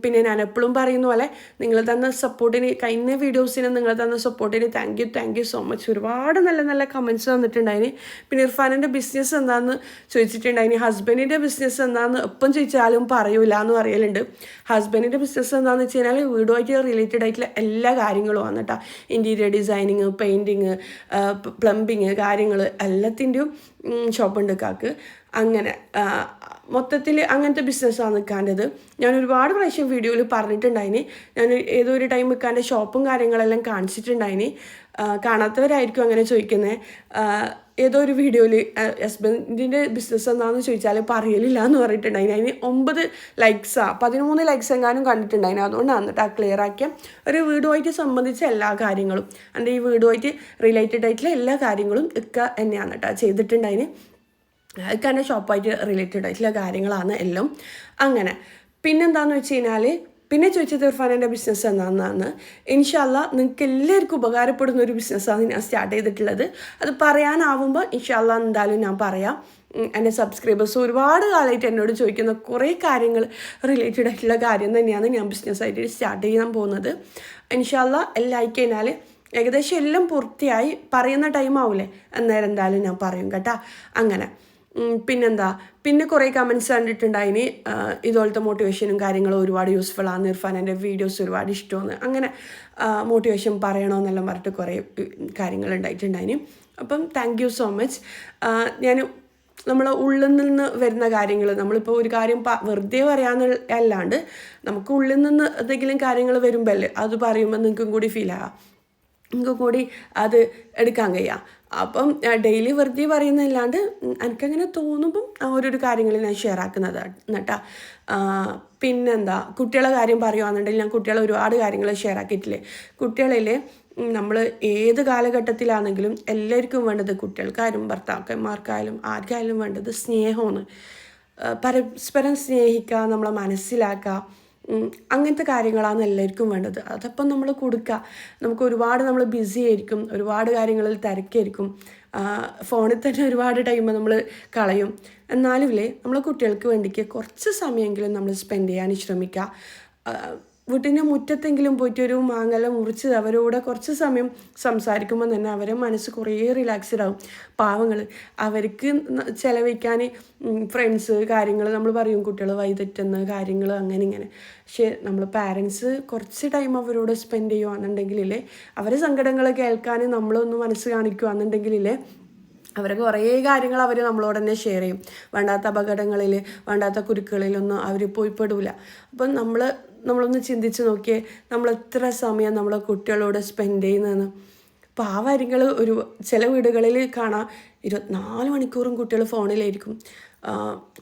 പിന്നെ ഞാൻ എപ്പോഴും പറയുന്ന പോലെ നിങ്ങൾ തന്ന സപ്പോർട്ടിന്, കഴിഞ്ഞ വീഡിയോസിന് നിങ്ങൾ തന്ന സപ്പോർട്ടിന് താങ്ക് യു സോ മച്ച്. ഒരുപാട് നല്ല നല്ല കമൻറ്റ്സ് തന്നിട്ടുണ്ടായിന്. പിന്നെ ഇർഫാനിൻ്റെ ബിസിനസ് എന്താണെന്ന് ചോദിച്ചിട്ടുണ്ടായിന്. ഹസ്ബൻഡിൻ്റെ ബിസിനസ് എന്താണെന്ന് എപ്പം ചോദിച്ചാലും പറയൂല എന്ന് പറയലുണ്ട്. ഹസ്ബൻഡിൻ്റെ ബിസിനസ് എന്താണെന്ന് വെച്ച് കഴിഞ്ഞാൽ വീടുമായിട്ട് റിലേറ്റഡ് ആയിട്ടുള്ള എല്ലാ കാര്യങ്ങളും ആണ് കേട്ടോ. ഇൻറ്റീരിയർ ഡിസൈനിങ്, പെയിൻറ്റിങ്, പ്ലംബിങ് കാര്യങ്ങൾ എല്ലാത്തിൻ്റെയും ഷോപ്പുണ്ട് കാക്ക്. അങ്ങനെ മൊത്തത്തിൽ അങ്ങനത്തെ ബിസിനസ്സാണ് നിൽക്കാണ്ടത്. ഞാൻ ഒരുപാട് പ്രാവശ്യം വീഡിയോയിൽ പറഞ്ഞിട്ടുണ്ടായിന്. ഞാൻ ഏതോ ഒരു ടൈം നിൽക്കാൻ്റെ ഷോപ്പും കാര്യങ്ങളെല്ലാം കാണിച്ചിട്ടുണ്ടായിന്. കാണാത്തവരായിരിക്കും അങ്ങനെ ചോദിക്കുന്നത്. ഏതോ ഒരു വീഡിയോയിൽ ഹസ്ബൻഡിൻ്റെ ബിസിനസ് എന്താണെന്ന് ചോദിച്ചാൽ പറയലില്ല എന്ന് പറഞ്ഞിട്ടുണ്ടായിന്. അതിന് 9 13 ലൈക്സ് എങ്ങാനും കണ്ടിട്ടുണ്ടായിന്. അതുകൊണ്ടാണ് കേട്ടോ ക്ലിയർ ആക്കിയ ഒരു വീടുമായിട്ട് സംബന്ധിച്ച എല്ലാ കാര്യങ്ങളും, എൻ്റെ ഈ വീടുമായിട്ട് റിലേറ്റഡ് ആയിട്ടുള്ള എല്ലാ കാര്യങ്ങളും ഒക്കെ തന്നെയാണ് കേട്ടോ ചെയ്തിട്ടുണ്ടായിന്. അതൊക്കെ എൻ്റെ ഷോപ്പായിട്ട് റിലേറ്റഡ് ആയിട്ടുള്ള കാര്യങ്ങളാണ് എല്ലാം. അങ്ങനെ പിന്നെന്താണെന്ന് വെച്ച് കഴിഞ്ഞാൽ പിന്നെ ചോദിച്ചത് ഇർഫാനിൻ്റെ ബിസിനസ് എന്താണെന്നാണ്. ഇൻഷാ അല്ലാഹ് നിങ്ങൾക്ക് എല്ലാവർക്കും ഉപകാരപ്പെടുന്ന ഒരു ബിസിനസ്സാണ് ഞാൻ സ്റ്റാർട്ട് ചെയ്തിട്ടുള്ളത്. അത് പറയാനാവുമ്പോൾ ഇൻഷാ അല്ലാഹ് എന്തായാലും ഞാൻ പറയാം. എൻ്റെ സബ്സ്ക്രൈബേഴ്സ് ഒരുപാട് കാലമായിട്ട് എന്നോട് ചോദിക്കുന്ന കുറേ കാര്യങ്ങൾ റിലേറ്റഡ് ആയിട്ടുള്ള കാര്യം തന്നെയാണ് ഞാൻ ബിസിനസ്സായിട്ട് സ്റ്റാർട്ട് ചെയ്യാൻ പോകുന്നത്. ഇൻഷാ അല്ലാ എല്ലാം ആയിക്കഴിഞ്ഞാൽ ഏകദേശം എല്ലാം പൂർത്തിയായി പറയുന്ന ടൈം ആവില്ലേ, അന്നേരം എന്തായാലും ഞാൻ പറയും കേട്ടോ. അങ്ങനെ പിന്നെന്താ, പിന്നെ കുറേ കമൻറ്റ്സ് കണ്ടിട്ടുണ്ടായിന് ഇതുപോലത്തെ മോട്ടിവേഷനും കാര്യങ്ങളും ഒരുപാട് യൂസ്ഫുൾ ആണ്, ഇർഫാൻ എൻ്റെ വീഡിയോസ് ഒരുപാട് ഇഷ്ടമാണ്, അങ്ങനെ മോട്ടിവേഷൻ പറയണമെന്നെല്ലാം പറഞ്ഞിട്ട് കുറേ കാര്യങ്ങൾ ഉണ്ടായിട്ടുണ്ടായിന്. അപ്പം താങ്ക് യു സോ മച്ച്. ഞാൻ നമ്മളെ ഉള്ളിൽ നിന്ന് വരുന്ന കാര്യങ്ങൾ, നമ്മളിപ്പോൾ ഒരു കാര്യം വെറുതെ പറയാമെന്ന് അല്ലാണ്ട് നമുക്ക് ഉള്ളിൽ നിന്ന് എന്തെങ്കിലും കാര്യങ്ങൾ വരുമ്പോഴല്ലേ അത് പറയുമ്പോൾ നിങ്ങൾക്കും കൂടി ഫീൽ ആകാം, നിങ്ങൾക്ക് കൂടി അത് എടുക്കാൻ കഴിയാം. അപ്പം ഡെയിലി വെറുതെ പറയുന്നതല്ലാണ്ട് എനിക്കങ്ങനെ തോന്നുമ്പം ഓരോരോ കാര്യങ്ങൾ ഞാൻ ഷെയർ ആക്കുന്നതാണ് കേട്ടോ. പിന്നെന്താ, കുട്ടികളെ കാര്യം പറയുകയാണെന്നുണ്ടെങ്കിൽ ഞാൻ കുട്ടികളെ ഒരുപാട് കാര്യങ്ങൾ ഷെയർ ആക്കിയിട്ടില്ലേ. കുട്ടികളിൽ നമ്മൾ ഏത് കാലഘട്ടത്തിലാണെങ്കിലും എല്ലാവർക്കും വേണ്ടത്, കുട്ടികൾക്കായാലും ഭർത്താക്കന്മാർക്കായാലും ആർക്കായാലും വേണ്ടത് സ്നേഹമാണ്. പരസ്പരം സ്നേഹിക്കുക, നമ്മളെ മനസ്സിലാക്കുക, അങ്ങനത്തെ കാര്യങ്ങളാണ് എല്ലാവർക്കും വേണ്ടത്. അതപ്പം നമ്മൾ കൊടുക്കുക. നമുക്ക് ഒരുപാട് നമ്മൾ ബിസി ആയിരിക്കും, ഒരുപാട് കാര്യങ്ങളിൽ തിരക്കായിരിക്കും, ഫോണിൽ തന്നെ ഒരുപാട് ടൈം നമ്മൾ കളയും. എന്നാലും നമ്മളെ കുട്ടികൾക്ക് വേണ്ടിക്ക് കുറച്ച് സമയമെങ്കിലും നമ്മൾ സ്പെൻഡ് ചെയ്യാൻ ശ്രമിക്കുക. വീട്ടിൻ്റെ മുറ്റത്തെങ്കിലും പോയിട്ട് ഒരു മാങ്ങല മുറിച്ച് അവരോട് കുറച്ച് സമയം സംസാരിക്കുമ്പോൾ തന്നെ അവരെ മനസ്സ് കുറേ റിലാക്സ്ഡ് ആവും. പാവങ്ങൾ, അവർക്ക് ചിലവഴിക്കാൻ ഫ്രണ്ട്സ് കാര്യങ്ങൾ നമ്മൾ പറയും, കുട്ടികൾ വൈതെറ്റുന്ന കാര്യങ്ങൾ അങ്ങനെ ഇങ്ങനെ. പക്ഷേ നമ്മൾ പാരൻസ് കുറച്ച് ടൈം അവരോട് സ്പെൻഡ് ചെയ്യുകയാണെന്നുണ്ടെങ്കിലേ, അവരെ സങ്കടങ്ങൾ കേൾക്കാൻ നമ്മളൊന്ന് മനസ്സ് കാണിക്കുകയാണെന്നുണ്ടെങ്കിലേ, അവരെ കുറേ കാര്യങ്ങൾ അവർ നമ്മളോട് തന്നെ ഷെയർ ചെയ്യും. വേണ്ടാത്ത അപകടങ്ങളിൽ, വേണ്ടാത്ത കുരുക്കുകളിലൊന്നും അവർ പോയി പെടില്ല. അപ്പം നമ്മളൊന്ന് ചിന്തിച്ച് നോക്കിയേ, നമ്മൾ എത്ര സമയം നമ്മളെ കുട്ടികളോട് സ്പെൻഡ് ചെയ്യുന്നതെന്ന്. പാവരികൾ ചില വീടുകളിൽ കാണാം 24 മണിക്കൂറും കുട്ടികൾ ഫോണിലായിരിക്കും.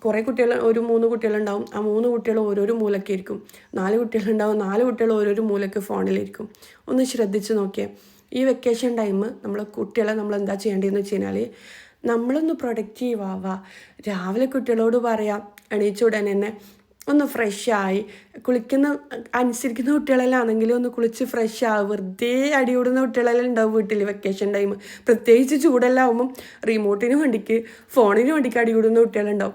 കുറേ കുട്ടികൾ, ഒരു 3 കുട്ടികളുണ്ടാവും, ആ 3 കുട്ടികൾ ഓരോരോ മൂലക്കായിരിക്കും. 4 കുട്ടികളുണ്ടാവും, 4 കുട്ടികൾ ഓരോരോ മൂലക്ക് ഫോണിലായിരിക്കും. ഒന്ന് ശ്രദ്ധിച്ച് നോക്കിയേ. ഈ വെക്കേഷൻ ടൈം നമ്മൾ കുട്ടികളെ നമ്മൾ എന്താ ചെയ്യേണ്ടതെന്ന് വെച്ച് കഴിഞ്ഞാൽ, നമ്മളൊന്ന് പ്രൊഡക്റ്റീവ് ആവുക. രാവിലെ കുട്ടികളോട് പറയാം, എണീച്ച ഉടനെ തന്നെ ഒന്ന് ഫ്രഷായി, കുളിക്കുന്ന അനുസരിക്കുന്ന കുട്ടികളെല്ലാം ആണെങ്കിലും ഒന്ന് കുളിച്ച് ഫ്രഷ് ആവും. വെറുതെ അടിയോടുന്ന കുട്ടികളെല്ലാം ഉണ്ടാവും വീട്ടിൽ വെക്കേഷൻ ടൈം. പ്രത്യേകിച്ച് ചൂടെല്ലാം ആകുമ്പം റിമോട്ടിന് വേണ്ടിക്ക്, ഫോണിന് വേണ്ടിക്ക് അടിയോടുന്ന കുട്ടികളുണ്ടാവും.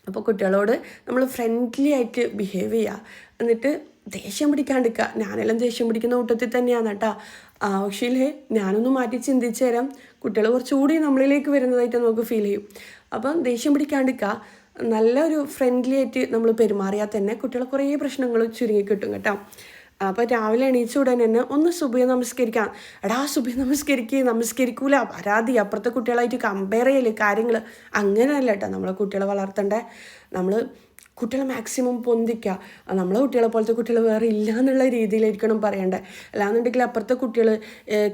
അപ്പോൾ കുട്ടികളോട് നമ്മൾ ഫ്രണ്ട്ലി ആയിട്ട് ബിഹേവ് ചെയ്യുക. എന്നിട്ട് ദേഷ്യം പിടിക്കാണ്ടിരിക്കുക. ഞാനെല്ലാം ദേഷ്യം പിടിക്കുന്ന കൂട്ടത്തിൽ തന്നെയാണ് കേട്ടോ. പക്ഷേ ഞാനൊന്ന് മാറ്റി ചിന്തിച്ച് തരാം, കുട്ടികൾ കുറച്ചുകൂടി നമ്മളിലേക്ക് വരുന്നതായിട്ട് നമുക്ക് ഫീൽ ചെയ്യും. അപ്പം ദേഷ്യം പിടിക്കാണ്ടിരിക്കുക, നല്ലൊരു ഫ്രണ്ട്ലി ആയിട്ട് നമ്മൾ പെരുമാറിയാൽ തന്നെ കുട്ടികളെ കുറേ പ്രശ്നങ്ങൾ ചുരുങ്ങി കിട്ടും കേട്ടോ. അപ്പോൾ രാവിലെ എണീച്ച ഉടനെ തന്നെ ഒന്ന് സുബഹി നമസ്കരിക്കാം. എടാ സുബഹി നമസ്കരിക്കൂല, പരാതി, അപ്പുറത്തെ കുട്ടികളായിട്ട് കമ്പയർ ചെയ്യല് കാര്യങ്ങൾ. അങ്ങനെയല്ല കേട്ടോ നമ്മളെ കുട്ടികളെ വളർത്തണ്ടേ. നമ്മൾ കുട്ടികളെ മാക്സിമം പൊന്തിക്കുക. നമ്മളെ കുട്ടികളെ പോലത്തെ കുട്ടികൾ വേറെ ഇല്ല എന്നുള്ള രീതിയിലായിരിക്കണം പറയണ്ടേ. അല്ലാന്നുണ്ടെങ്കിൽ അപ്പുറത്തെ കുട്ടികൾ,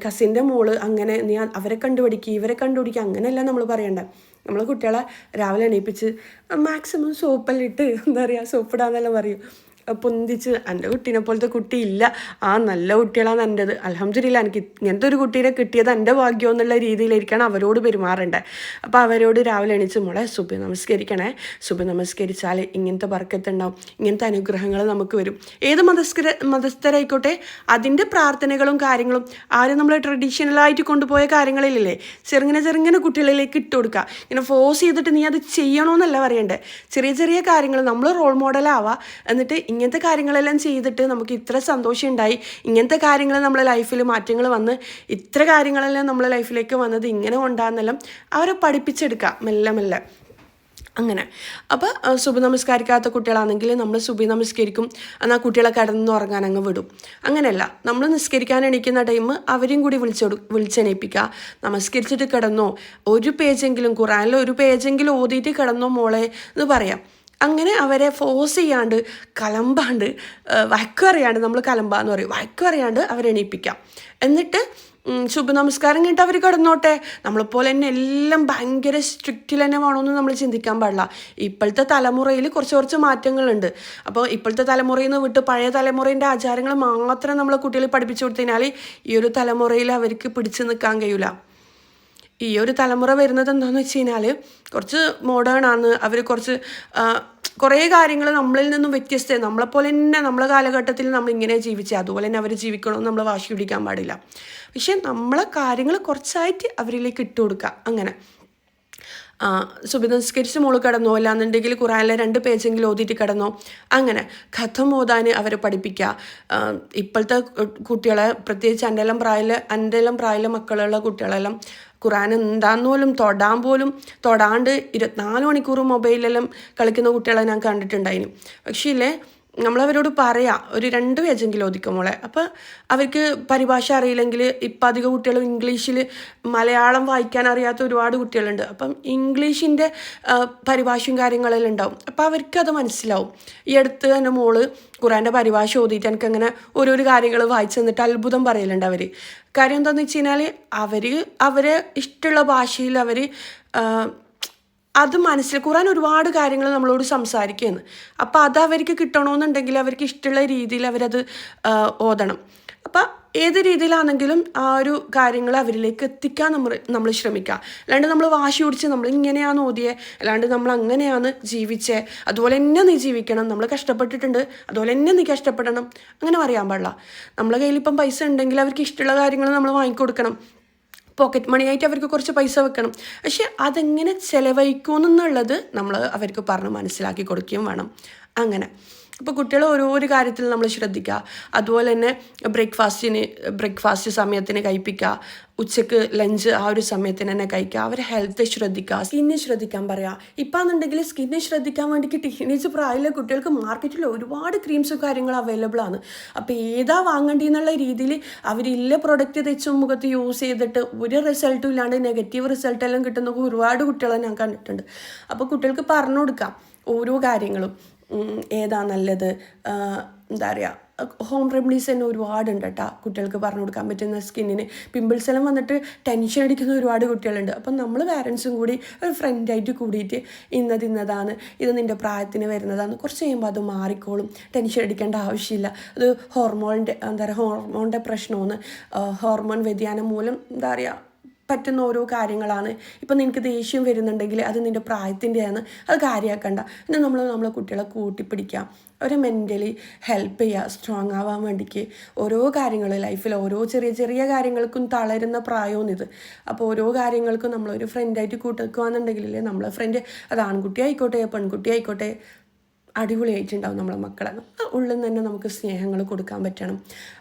കസിൻ്റെ മോള്, അങ്ങനെ നീ അവരെ കണ്ടുപിടിക്കുക, ഇവരെ കണ്ടുപിടിക്കുക, അങ്ങനെയല്ല നമ്മൾ പറയണ്ടേ. നമ്മളെ കുട്ടികളെ രാവിലെ എണീപ്പിച്ച് മാക്സിമം സോപ്പെല്ലാം എന്താ പറയുക, സോപ്പിടാന്നെല്ലാം പറയും, പൊന്തിച്ച്. എൻ്റെ കുട്ടീനെ പോലത്തെ കുട്ടിയില്ല, നല്ല കുട്ടികളാണ് എൻ്റെത്, അൽഹംദുലില്ലാ എനിക്ക് ഇങ്ങനത്തെ ഒരു കുട്ടീനെ കിട്ടിയത് എൻ്റെ ഭാഗ്യം എന്നുള്ള രീതിയിലായിരിക്കണം അവരോട് പെരുമാറേണ്ടത്. അപ്പോൾ അവരോട് രാവിലെ എണീച്ച് മോളെ സുബഹി നമസ്കരിക്കണേ, സുബഹി നമസ്കരിച്ചാൽ ഇങ്ങനത്തെ ബർക്കത്തുണ്ടാവും, ഇങ്ങനത്തെ അനുഗ്രഹങ്ങൾ നമുക്ക് വരും. ഏത് മതസ്ഥരായിക്കോട്ടെ, അതിൻ്റെ പ്രാർത്ഥനകളും കാര്യങ്ങളും ആരും നമ്മൾ ട്രഡീഷണലായിട്ട് കൊണ്ടുപോയ കാര്യങ്ങളില്ലേ, ചെറുങ്ങനെ കുട്ടികളിലേക്ക് ഇട്ട് കൊടുക്കുക. ഇങ്ങനെ ഫോഴ്സ് ചെയ്തിട്ട് നീ അത് ചെയ്യണമെന്നല്ല പറയണ്ടേ. ചെറിയ ചെറിയ കാര്യങ്ങൾ നമ്മൾ റോൾ മോഡലാവുക. എന്നിട്ട് ഇങ്ങനത്തെ കാര്യങ്ങളെല്ലാം ചെയ്തിട്ട് നമുക്ക് ഇത്ര സന്തോഷം ഉണ്ടായി, ഇങ്ങനത്തെ കാര്യങ്ങൾ നമ്മളെ ലൈഫിൽ മാറ്റങ്ങൾ വന്ന്, ഇത്ര കാര്യങ്ങളെല്ലാം നമ്മളെ ലൈഫിലേക്ക് വന്നത് ഇങ്ങനെ ഉണ്ടാകുന്നെല്ലാം അവരെ പഠിപ്പിച്ചെടുക്കുക മെല്ലെ. അങ്ങനെ. അപ്പോൾ സുബഹി നമസ്കരിക്കാത്ത കുട്ടികളാണെങ്കിൽ നമ്മൾ സുബഹി നമസ്കരിക്കും, എന്നാൽ കുട്ടികളെ കിടന്നുറങ്ങാൻ അങ്ങ് വിടും. അങ്ങനെയല്ല, നമ്മൾ നിസ്കരിക്കാൻ എണീക്കുന്ന ടൈം അവരെയും കൂടി വിളിച്ചെണീപ്പിക്കുക. നമസ്കരിച്ചിട്ട് കിടന്നോ, ഒരു പേജെങ്കിലും ഖുറാനിൽ ഒരു പേജെങ്കിലും ഓതിയിട്ട് കിടന്നോ മോളെ എന്ന് പറയാം. അങ്ങനെ അവരെ ഫോഴ്സ് ചെയ്യാണ്ട്, കലമ്പാണ്ട്, വഴക്കറിയാണ്ട്, നമ്മൾ കലമ്പാന്ന് പറയും, വഴക്കറിയാണ്ട് അവരെണീപ്പിക്കാം. എന്നിട്ട് ശുഭ നമസ്കാരം കഴിഞ്ഞിട്ട് അവർ കിടന്നോട്ടെ. നമ്മളെപ്പോലെ തന്നെ എല്ലാം ഭയങ്കര സ്ട്രിക്റ്റിൽ തന്നെ വേണമെന്ന് നമ്മൾ ചിന്തിക്കാൻ പാടില്ല. ഇപ്പോഴത്തെ തലമുറയിൽ കുറച്ച് മാറ്റങ്ങളുണ്ട്. അപ്പോൾ ഇപ്പോഴത്തെ തലമുറയിൽ നിന്ന് വിട്ട് പഴയ തലമുറേൻ്റെ ആചാരങ്ങൾ മാത്രം നമ്മളെ കുട്ടികൾ പഠിപ്പിച്ചു കൊടുത്തതിനാൽ ഈ ഒരു തലമുറയിൽ അവർക്ക് പിടിച്ചു നിൽക്കാൻ കഴിയില്ല. ഈ ഒരു തലമുറ വരുന്നത് എന്താണെന്ന് വെച്ച് കഴിഞ്ഞാൽ കുറച്ച് മോഡേൺ ആണ്. അവർ കുറേ കാര്യങ്ങൾ നമ്മളിൽ നിന്നും വ്യത്യസ്തമാണ്. നമ്മളെപ്പോലെ തന്നെ നമ്മളെ കാലഘട്ടത്തിൽ നമ്മൾ ഇങ്ങനെ ജീവിച്ചത്, അതുപോലെ തന്നെ അവർ ജീവിക്കണമെന്ന് നമ്മൾ വാശി പിടിക്കാൻ പാടില്ല. പക്ഷെ നമ്മളെ കാര്യങ്ങൾ കുറച്ചായിട്ട് അവരിലേക്ക് ഇട്ട് കൊടുക്കുക. അങ്ങനെ സുബി നിസ്കരിച്ച് മോള് കിടന്നോ, അല്ലാന്നുണ്ടെങ്കിൽ ഖുറാനിലെ 2 പേജെങ്കിലും ഓതിയിട്ട് കിടന്നോ, അങ്ങനെ ഖത്തം ഓതാൻ അവരെ പഠിപ്പിക്കുക. ഇപ്പോഴത്തെ കുട്ടികളെ, പ്രത്യേകിച്ച് എൻ്റെ എല്ലാം പ്രായത്തിലെ മക്കളുള്ള കുട്ടികളെല്ലാം ഖുറാൻ എന്താന്ന് പോലും തൊടാണ്ട് 24 മണിക്കൂർ മൊബൈലിലെല്ലാം കളിക്കുന്ന കുട്ടികളെ ഞാൻ കണ്ടിട്ടുണ്ടായിരുന്നു. പക്ഷേ ഇല്ലേ, നമ്മളവരോട് പറയാം ഒരു 2 പേജെങ്കിലും ഒതുക്കും മോളെ. അപ്പോൾ അവർക്ക് പരിഭാഷ അറിയില്ലെങ്കിൽ, ഇപ്പം അധികം കുട്ടികളും ഇംഗ്ലീഷിൽ, മലയാളം വായിക്കാൻ അറിയാത്ത ഒരുപാട് കുട്ടികളുണ്ട്. അപ്പം ഇംഗ്ലീഷിൻ്റെ പരിഭാഷയും കാര്യങ്ങളെല്ലാം ഉണ്ടാവും. അപ്പോൾ അവർക്കത് മനസ്സിലാവും. ഈ അടുത്ത് തന്നെ മോള് ഖുറാൻ്റെ പരിഭാഷ ഓതിയിട്ട് എനിക്കങ്ങനെ ഓരോരോ കാര്യങ്ങൾ വായിച്ചു തന്നിട്ട് അത്ഭുതം പറയലുണ്ട് അവർ. കാര്യം എന്താണെന്ന് വെച്ച് കഴിഞ്ഞാൽ അവരെ ഇഷ്ടമുള്ള ഭാഷയിൽ അത് ഖുറാൻ ഒരുപാട് കാര്യങ്ങൾ നമ്മളോട് സംസാരിക്കുകയാണ്. അപ്പോൾ അത് അവർക്ക് കിട്ടണമെന്നുണ്ടെങ്കിൽ അവർക്ക് ഇഷ്ടമുള്ള രീതിയിൽ അവരത് ഓതണം. അപ്പം ഏത് രീതിയിലാണെങ്കിലും ആ ഒരു കാര്യങ്ങൾ അവരിലേക്ക് എത്തിക്കാൻ നമ്മൾ ശ്രമിക്കുക. അല്ലാണ്ട് നമ്മൾ വാശി പിടിച്ച് നമ്മൾ ഇങ്ങനെയാണ് ഓതിയേ, അല്ലാണ്ട് നമ്മൾ അങ്ങനെയാണ് ജീവിച്ചേ, അതുപോലെ തന്നെ നീ ജീവിക്കണം, നമ്മൾ കഷ്ടപ്പെട്ടിട്ടുണ്ട് അതുപോലെ തന്നെ നീ കഷ്ടപ്പെടണം, അങ്ങനെ പറയാൻ പാടില്ല. നമ്മളെ കയ്യിൽ ഇപ്പം പൈസ ഉണ്ടെങ്കിൽ അവർക്ക് ഇഷ്ടമുള്ള കാര്യങ്ങൾ നമ്മൾ വാങ്ങിക്കൊടുക്കണം. പോക്കറ്റ് മണി ആയിട്ട് അവർക്ക് കുറച്ച് പൈസ വെക്കണം. പക്ഷെ അതെങ്ങനെ ചിലവഴിക്കുമെന്നുള്ളത് നമ്മൾ അവർക്ക് പറഞ്ഞ് മനസ്സിലാക്കി കൊടുക്കുകയും വേണം. അങ്ങനെ അപ്പോൾ കുട്ടികൾ ഓരോരോ കാര്യത്തിൽ നമ്മൾ ശ്രദ്ധിക്കുക. അതുപോലെ തന്നെ ബ്രേക്ക്ഫാസ്റ്റ് സമയത്തിന് കഴിപ്പിക്കുക, ഉച്ചക്ക് ലഞ്ച് ആ ഒരു സമയത്തിന് തന്നെ കഴിക്കുക, അവരെ ഹെൽത്ത് ശ്രദ്ധിക്കുക, സ്കിന്നെ ശ്രദ്ധിക്കാൻ പറയുക. ഇപ്പം എന്നുണ്ടെങ്കിൽ സ്കിന്നെ ശ്രദ്ധിക്കാൻ വേണ്ടിയിട്ട് ടീനേജ് പ്രായമുള്ള കുട്ടികൾക്ക് മാർക്കറ്റിൽ ഒരുപാട് ക്രീംസും കാര്യങ്ങളും അവൈലബിൾ ആണ്. അപ്പോൾ ഏതാ വാങ്ങേണ്ടിയെന്നുള്ള രീതിയിൽ അവരില്ല പ്രൊഡക്റ്റ് തെച്ചും മുഖത്ത് യൂസ് ചെയ്തിട്ട് ഒരു റിസൾട്ടും ഇല്ലാണ്ട് നെഗറ്റീവ് റിസൾട്ടെല്ലാം കിട്ടുന്ന ഒരുപാട് കുട്ടികളെ ഞാൻ കണ്ടിട്ടുണ്ട്. അപ്പോൾ കുട്ടികൾക്ക് പറഞ്ഞു കൊടുക്കാം ഓരോ കാര്യങ്ങളും, ഏതാ നല്ലത്, എന്താ പറയുക, ഹോം റെമഡീസ് തന്നെ ഒരുപാടുണ്ട് കേട്ടോ കുട്ടികൾക്ക് പറഞ്ഞു കൊടുക്കാൻ പറ്റുന്ന. സ്കിന്നിന് പിമ്പിൾസ് എല്ലാം വന്നിട്ട് ടെൻഷൻ അടിക്കുന്ന ഒരുപാട് കുട്ടികളുണ്ട്. അപ്പം നമ്മൾ പാരൻസും കൂടി ഒരു ഫ്രണ്ടായിട്ട് കൂടിയിട്ട് ഇന്നതാണ്, ഇത് നിൻ്റെ പ്രായത്തിന് വരുന്നതാണ്, കുറച്ച് കഴിയുമ്പോൾ അത് മാറിക്കോളും, ടെൻഷൻ അടിക്കേണ്ട ആവശ്യമില്ല, അത് ഹോർമോണിൻ്റെ പ്രശ്നമാണ്, ഹോർമോൺ വ്യതിയാനം മൂലം എന്താ പറയുക പറ്റുന്ന ഓരോ കാര്യങ്ങളാണ്. ഇപ്പം നിനക്ക് ദേഷ്യം വരുന്നുണ്ടെങ്കിൽ അത് നിൻ്റെ പ്രായത്തിൻ്റെയാണ്, അത് കാര്യമാക്കണ്ട. എന്നാൽ നമ്മളെ കുട്ടികളെ കൂട്ടിപ്പിടിക്കാം, അവരെ മെൻ്റലി ഹെൽപ്പ് ചെയ്യുക, സ്ട്രോങ് ആവാൻ വേണ്ടിക്ക്. ഓരോ കാര്യങ്ങൾ ലൈഫിൽ ഓരോ ചെറിയ കാര്യങ്ങൾക്കും തളരുന്ന പ്രായമൊന്നിത്. അപ്പോൾ ഓരോ കാര്യങ്ങൾക്കും നമ്മളൊരു ഫ്രണ്ടായിട്ട് കൂട്ടിക്കുകയാണെന്നുണ്ടെങ്കിലേ നമ്മളെ ഫ്രണ്ട്, അത് ആൺകുട്ടി ആയിക്കോട്ടെ പെൺകുട്ടി ആയിക്കോട്ടെ, അടിപൊളിയായിട്ടുണ്ടാവും നമ്മളെ മക്കളെ. ഉള്ളിൽ നിന്ന് തന്നെ നമുക്ക് സ്നേഹങ്ങൾ കൊടുക്കാൻ പറ്റണം.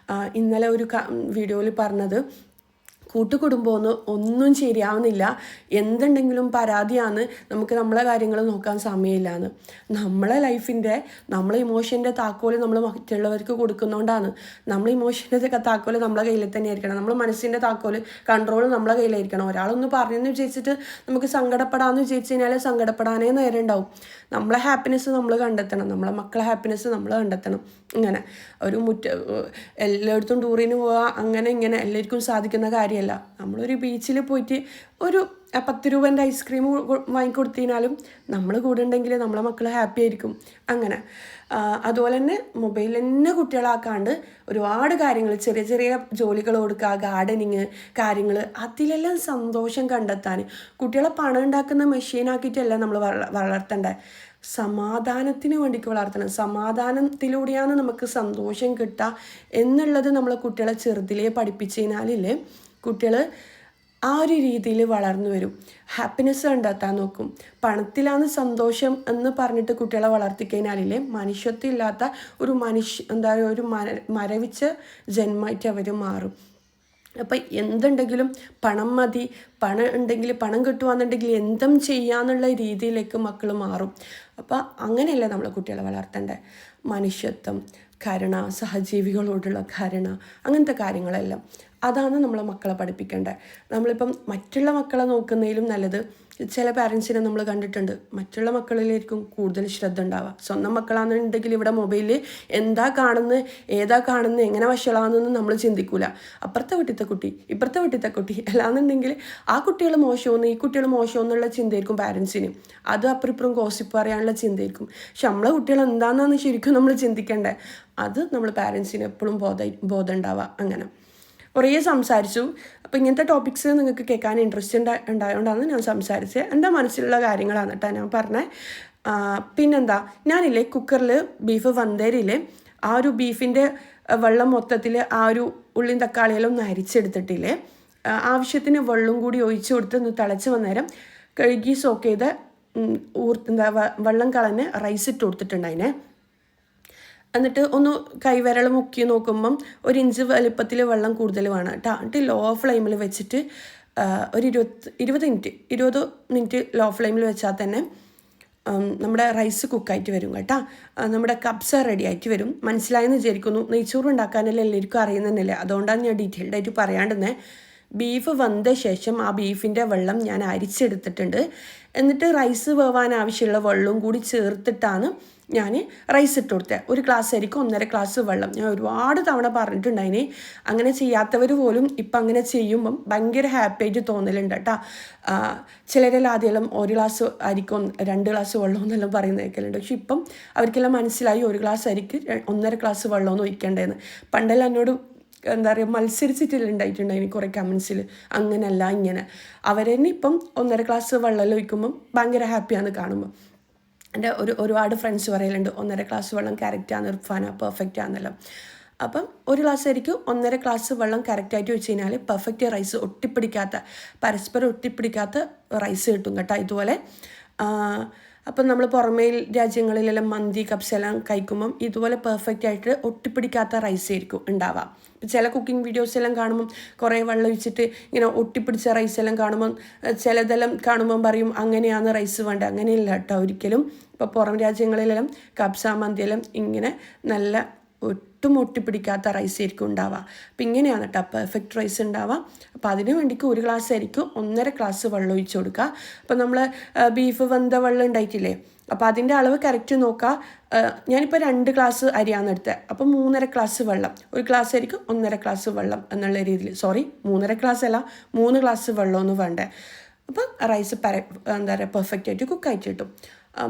ഇന്നലെ ഒരു വീഡിയോയിൽ പറഞ്ഞത്, കൂട്ടുകുടുംബമൊന്നും ഒന്നും ശരിയാവുന്നില്ല, എന്തുണ്ടെങ്കിലും പരാതിയാണ്, നമുക്ക് നമ്മളെ കാര്യങ്ങൾ നോക്കാൻ സമയമില്ലാന്ന്. നമ്മളെ ലൈഫിൻ്റെ നമ്മളെ ഇമോഷൻ്റെ താക്കോല് നമ്മൾ മറ്റുള്ളവർക്ക് കൊടുക്കുന്നതുകൊണ്ടാണ്. നമ്മളെ ഇമോഷൻ്റെ താക്കോല് നമ്മളെ കയ്യിൽ തന്നെ ആയിരിക്കണം, നമ്മളെ മനസ്സിൻ്റെ താക്കോല് കൺട്രോൾ നമ്മളെ കയ്യിലായിരിക്കണം. ഒരാളൊന്ന് പറഞ്ഞെന്ന് വിചാരിച്ചിട്ട് നമുക്ക് സങ്കടപ്പെടാമെന്ന് വിചാരിച്ചു കഴിഞ്ഞാൽ സങ്കടപ്പെടാനേ നേരം ഉണ്ടാവും. നമ്മളെ ഹാപ്പിനെസ് നമ്മൾ കണ്ടെത്തണം, നമ്മളെ മക്കളെ ഹാപ്പിനെസ് നമ്മൾ കണ്ടെത്തണം. ഇങ്ങനെ ഒരു എല്ലായിടത്തും ടൂറിന് പോവുക അങ്ങനെ ഇങ്ങനെ എല്ലാവർക്കും സാധിക്കുന്ന കാര്യമല്ല. നമ്മളൊരു ബീച്ചിൽ പോയിട്ട് ഒരു 10 രൂപേൻ്റെ ഐസ്ക്രീം വാങ്ങിക്കൊടുത്തിനാലും നമ്മൾ കൂടെ ഉണ്ടെങ്കിൽ നമ്മളെ മക്കൾ ഹാപ്പി ആയിരിക്കും. അങ്ങനെ അതുപോലെ തന്നെ മൊബൈൽ തന്നെ കുട്ടികളാക്കാണ്ട് ഒരുപാട് കാര്യങ്ങൾ, ചെറിയ ജോലികൾ കൊടുക്കുക, ഗാർഡനിങ് കാര്യങ്ങൾ, അതിലെല്ലാം സന്തോഷം കണ്ടെത്താൻ. കുട്ടികളെ പണം ഉണ്ടാക്കുന്ന മെഷീനാക്കിയിട്ടല്ല നമ്മൾ വളർത്തേണ്ടത്, സമാധാനത്തിന് വേണ്ടിക്ക് വളർത്തണം. സമാധാനത്തിലൂടെയാണ് നമുക്ക് സന്തോഷം കിട്ടുക എന്നുള്ളത് നമ്മളെ കുട്ടികളെ ചെറുതിലേ പഠിപ്പിച്ചു കഴിഞ്ഞാലില്ലേ, കുട്ടികൾ ആ ഒരു രീതിയിൽ വളർന്നു വരും, ഹാപ്പിനെസ് കണ്ടെത്താൻ നോക്കും. പണത്തിലാണ് സന്തോഷം എന്ന് പറഞ്ഞിട്ട് കുട്ടികളെ വളർത്തിക്കഴിഞ്ഞാലില്ലേ, മനുഷ്യത്വം ഇല്ലാത്ത ഒരു ഒരു മരവിച്ച ജന്മമായിട്ട് അവർ മാറും. അപ്പം എന്തുണ്ടെങ്കിലും പണം മതി, പണം കിട്ടുകയെന്നുണ്ടെങ്കിൽ എന്തും ചെയ്യാന്നുള്ള രീതിയിലേക്ക് മക്കൾ മാറും. അപ്പം അങ്ങനെയല്ല നമ്മളെ കുട്ടികളെ വളർത്തേണ്ടത്. മനുഷ്യത്വം, കരുണ, സഹജീവികളോടുള്ള കരുണ, അങ്ങനത്തെ കാര്യങ്ങളെല്ലാം അതാണ് നമ്മളെ മക്കളെ പഠിപ്പിക്കേണ്ടത്. നമ്മളിപ്പം മറ്റുള്ള മക്കളെ നോക്കുന്നതിലും നല്ലത്, ചില പാരൻസിനെ നമ്മൾ കണ്ടിട്ടുണ്ട് മറ്റുള്ള മക്കളിലായിരിക്കും കൂടുതൽ ശ്രദ്ധ ഉണ്ടാവുക. സ്വന്തം മക്കളാണെന്നുണ്ടെങ്കിൽ ഇവിടെ മൊബൈലിൽ ഏതാ കാണുന്നത് എങ്ങനെ വഷളാണെന്നൊന്നും നമ്മൾ ചിന്തിക്കൂല. അപ്പുറത്തെ വീട്ടിലത്തെ കുട്ടി, ഇപ്പുറത്തെ വീട്ടിലത്തെ കുട്ടി, അല്ലാന്നുണ്ടെങ്കിൽ ആ കുട്ടികൾ മോശമെന്ന് ഈ കുട്ടികൾ മോശമെന്നുള്ള ചിന്തയായിരിക്കും പാരൻസിന്. അത് അപ്പുറം ഗോസിപ്പ് പറയാനുള്ള ചിന്തയായിരിക്കും. പക്ഷെ നമ്മളെ കുട്ടികൾ എന്താണെന്നാണ് ശരിക്കും നമ്മൾ ചിന്തിക്കേണ്ടത്. അത് നമ്മൾ പാരൻസിന് എപ്പോഴും ബോധം ഉണ്ടാവുക. അങ്ങനെ കുറേ സംസാരിച്ചു. അപ്പോൾ ഇങ്ങനത്തെ ടോപ്പിക്സ് നിങ്ങൾക്ക് കേൾക്കാൻ ഇൻട്രസ്റ്റ് ഉണ്ടായതുകൊണ്ടാണ് ഞാൻ സംസാരിച്ചത്. എൻ്റെ മനസ്സിലുള്ള കാര്യങ്ങളാണ് കേട്ടോ ഞാൻ പറഞ്ഞത്. പിന്നെന്താ, ഞാനില്ലേ കുക്കറിൽ ബീഫ് വന്തേരിയില്ലേ, ആ ഒരു ബീഫിൻ്റെ വെള്ളം മൊത്തത്തിൽ ആ ഒരു ഉള്ളിയും തക്കാളിയെല്ലാം ഒന്ന് അരിച്ചെടുത്തിട്ടില്ലേ, ആവശ്യത്തിന് വെള്ളം കൂടി ഒഴിച്ചു കൊടുത്ത് ഒന്ന് തിളച്ച് വന്നേരം കഴുകി സോക്ക് ചെയ്ത വെള്ളം കളഞ്ഞ് റൈസ് ഇട്ട് കൊടുത്തിട്ടുണ്ടായിനെ. എന്നിട്ട് ഒന്ന് കൈവിരൽ മുക്കി നോക്കുമ്പം 1 ഇഞ്ച് വലുപ്പത്തിൽ വെള്ളം കൂടുതൽ വേണം കേട്ടോ. എന്നിട്ട് ലോ ഫ്ലെയിമിൽ വെച്ചിട്ട് ഒരു 20 മിനിറ്റ് ലോ ഫ്ലെയിമിൽ വെച്ചാൽ തന്നെ നമ്മുടെ റൈസ് കുക്കായിട്ട് വരും കേട്ടോ. നമ്മുടെ കബ്സ റെഡി ആയിട്ട് വരും. മനസ്സിലായെന്ന് വിചാരിക്കുന്നു. നെയ്ച്ചോറ് ഉണ്ടാക്കാനല്ലേ എല്ലാവർക്കും അറിയുന്നതന്നെയല്ലേ, അതുകൊണ്ടാണ് ഞാൻ ഡീറ്റെയിൽഡ് ആയിട്ട് പറയാണ്ടുന്നത്. ബീഫ് വന്ന ശേഷം ആ ബീഫിൻ്റെ വെള്ളം ഞാൻ അരിച്ചെടുത്തിട്ടുണ്ട്. എന്നിട്ട് റൈസ് വേവാൻ ആവശ്യമുള്ള വെള്ളവും കൂടി ചേർത്തിട്ടാണ് ഞാൻ റൈസ് ഇട്ട് കൊടുത്തത്. 1 ഗ്ലാസ് അരിക്കും 1.5 ഗ്ലാസ് വെള്ളം. ഞാൻ ഒരുപാട് തവണ പറഞ്ഞിട്ടുണ്ടായിന്. അങ്ങനെ ചെയ്യാത്തവർ പോലും ഇപ്പം അങ്ങനെ ചെയ്യുമ്പം ഭയങ്കര ഹാപ്പി ആയിട്ട് തോന്നലുണ്ട് കേട്ടോ. ചിലരെല്ലാം ആദ്യം 1 ഗ്ലാസ് അരിക്കും 2 ഗ്ലാസ് വെള്ളം എന്നെല്ലാം പറയുന്നത് കേൾക്കലുണ്ട്. പക്ഷെ ഇപ്പം അവർക്കെല്ലാം മനസ്സിലായി 1 ഗ്ലാസ് അരിക്ക് 1.5 ഗ്ലാസ് വെള്ളമൊന്നും ഒഴിക്കേണ്ടതെന്ന്. പണ്ടെല്ലാം എന്നോട് എന്താ പറയുക മത്സരിച്ചിട്ടുണ്ടായിട്ടുണ്ടായിന് കുറേ കമൻസിൽ. അങ്ങനെയല്ല ഇങ്ങനെ അവരെന്നെ ഇപ്പം 1.5 ഗ്ലാസ് വെള്ളം ഒഴിക്കുമ്പം ഭയങ്കര ഹാപ്പിയാണെന്ന് കാണുമ്പോൾ. എൻ്റെ ഒരുപാട് ഫ്രണ്ട്സ് പറയലുണ്ട് 1.5 ഗ്ലാസ് വെള്ളം കറക്റ്റാണ് ഇർഫാന, പെർഫെക്റ്റ് ആണെന്നല്ലോ. അപ്പം 1 ഗ്ലാസ് അരിക്കും 1.5 ഗ്ലാസ് വെള്ളം കറക്റ്റായിട്ട് വെച്ച് കഴിഞ്ഞാൽ പെർഫെക്റ്റ് റൈസ് പരസ്പരം ഒട്ടിപ്പിടിക്കാത്ത റൈസ് കിട്ടും കേട്ടോ. ഇതുപോലെ അപ്പം നമ്മൾ പുറമേ രാജ്യങ്ങളിലെല്ലാം മന്തി കബ്സ എല്ലാം കഴിക്കുമ്പം ഇതുപോലെ പെർഫെക്റ്റ് ആയിട്ട് ഒട്ടിപ്പിടിക്കാത്ത റൈസ് ആയിരിക്കും ഉണ്ടാവുക. ചില കുക്കിംഗ് വീഡിയോസ് എല്ലാം കാണുമ്പം കുറേ വെള്ളം ഒഴിച്ചിട്ട് ഇങ്ങനെ ഒട്ടിപ്പിടിച്ച റൈസ് എല്ലാം കാണുമ്പം ചിലതെല്ലാം കാണുമ്പം പറയും അങ്ങനെയാണ് റൈസ് വേണ്ടത്. അങ്ങനെയില്ല കേട്ടോ ഒരിക്കലും. ഇപ്പോൾ പുറം രാജ്യങ്ങളിലെല്ലാം കബ്സ മന്തിയെല്ലാം ഇങ്ങനെ നല്ല ഒട്ടും ഒട്ടിപ്പിടിക്കാത്ത റൈസ് ആയിരിക്കും ഉണ്ടാവുക. അപ്പം ഇങ്ങനെയാണ് കേട്ടോ പെർഫെക്റ്റ് റൈസ് ഉണ്ടാവുക. അപ്പോൾ അതിന് വേണ്ടിക്ക് 1 ഗ്ലാസ് ആയിരിക്കും 1.5 ഗ്ലാസ് വെള്ളം ഒഴിച്ച് കൊടുക്കുക. അപ്പോൾ നമ്മൾ ബീഫ് വെന്ത വെള്ളം ഉണ്ടായിട്ടില്ലേ, അപ്പോൾ അതിൻ്റെ അളവ് കറക്റ്റ് നോക്കുക. ഞാനിപ്പോൾ 2 ഗ്ലാസ് അരിയാണ് എടുത്തത്. അപ്പോൾ 3.5 ഗ്ലാസ് വെള്ളം. 1 ഗ്ലാസ് ആയിരിക്കും 1.5 ഗ്ലാസ് വെള്ളം എന്നുള്ള രീതിയിൽ. 3.5 ഗ്ലാസ് അല്ല 3 ഗ്ലാസ് വെള്ളമൊന്നും വേണ്ടേ. അപ്പം റൈസ് എന്താ പറയുക പെർഫെക്റ്റ് ആയിട്ട് കുക്കായിട്ട് കിട്ടും.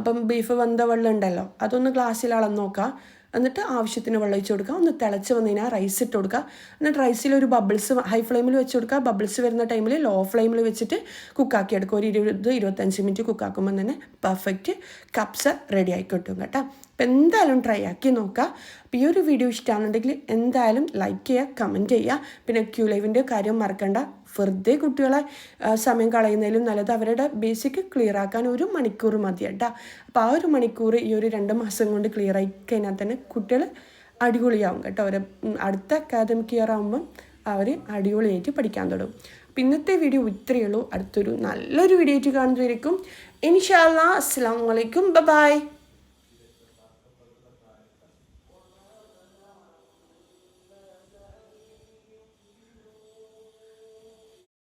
അപ്പം ബീഫ് വെന്ത വെള്ളം ഉണ്ടല്ലോ അതൊന്ന് ഗ്ലാസ്സിൽ അളന്ന് നോക്കുക. എന്നിട്ട് ആവശ്യത്തിന് വെള്ളം ഒഴിച്ച് കൊടുക്കുക. ഒന്ന് തിളച്ച് വന്നു കഴിഞ്ഞാൽ റൈസ് ഇട്ട് കൊടുക്കുക. എന്നിട്ട് റൈസിലൊരു ബബിൾസ് ഹൈ ഫ്ലെയിമിൽ വെച്ച് കൊടുക്കുക. ബബിൾസ് വരുന്ന ടൈമിൽ ലോ ഫ്ലെയിമിൽ വെച്ചിട്ട് കുക്കാക്കി എടുക്കുക. ഒരു 20-25 മിനിറ്റ് കുക്കാക്കുമ്പോൾ തന്നെ പെർഫെക്റ്റ് കബ്സ റെഡി ആയി കിട്ടും കേട്ടോ. അപ്പോൾ എന്തായാലും ട്രൈ ആക്കി നോക്കുക. അപ്പോൾ ഈ ഒരു വീഡിയോ ഇഷ്ടമാണെന്നുണ്ടെങ്കിൽ എന്തായാലും ലൈക്ക് ചെയ്യുക, കമൻറ്റ് ചെയ്യുക. പിന്നെ ക്യൂ ലൈവിൻ്റെ കാര്യം മറക്കണ്ട. വെറുതെ കുട്ടികളെ സമയം കളയുന്നതിലും നല്ലത് അവരുടെ ബേസിക് ക്ലിയർ ആക്കാൻ 1 മണിക്കൂർ മതി കേട്ടോ. അപ്പോൾ ആ 1 മണിക്കൂർ ഈ ഒരു 2 മാസം കൊണ്ട് ക്ലിയർ ആയി കഴിഞ്ഞാൽ തന്നെ കുട്ടികൾ അടിപൊളിയാവും കേട്ടോ. അവർ അടുത്ത അക്കാദമിക് ഇയർ ആകുമ്പം അവർ അടിപൊളിയായിട്ട് പഠിക്കാൻ തുടങ്ങും. അപ്പോൾ ഇന്നത്തെ വീഡിയോ ഇത്രയേ ഉള്ളൂ. അടുത്തൊരു നല്ലൊരു വീഡിയോ ആയിട്ട് കാണുന്നതായിരിക്കും ഇൻഷാ അല്ലാഹ്. അസ്സലാമു അലൈക്കും, ബൈ.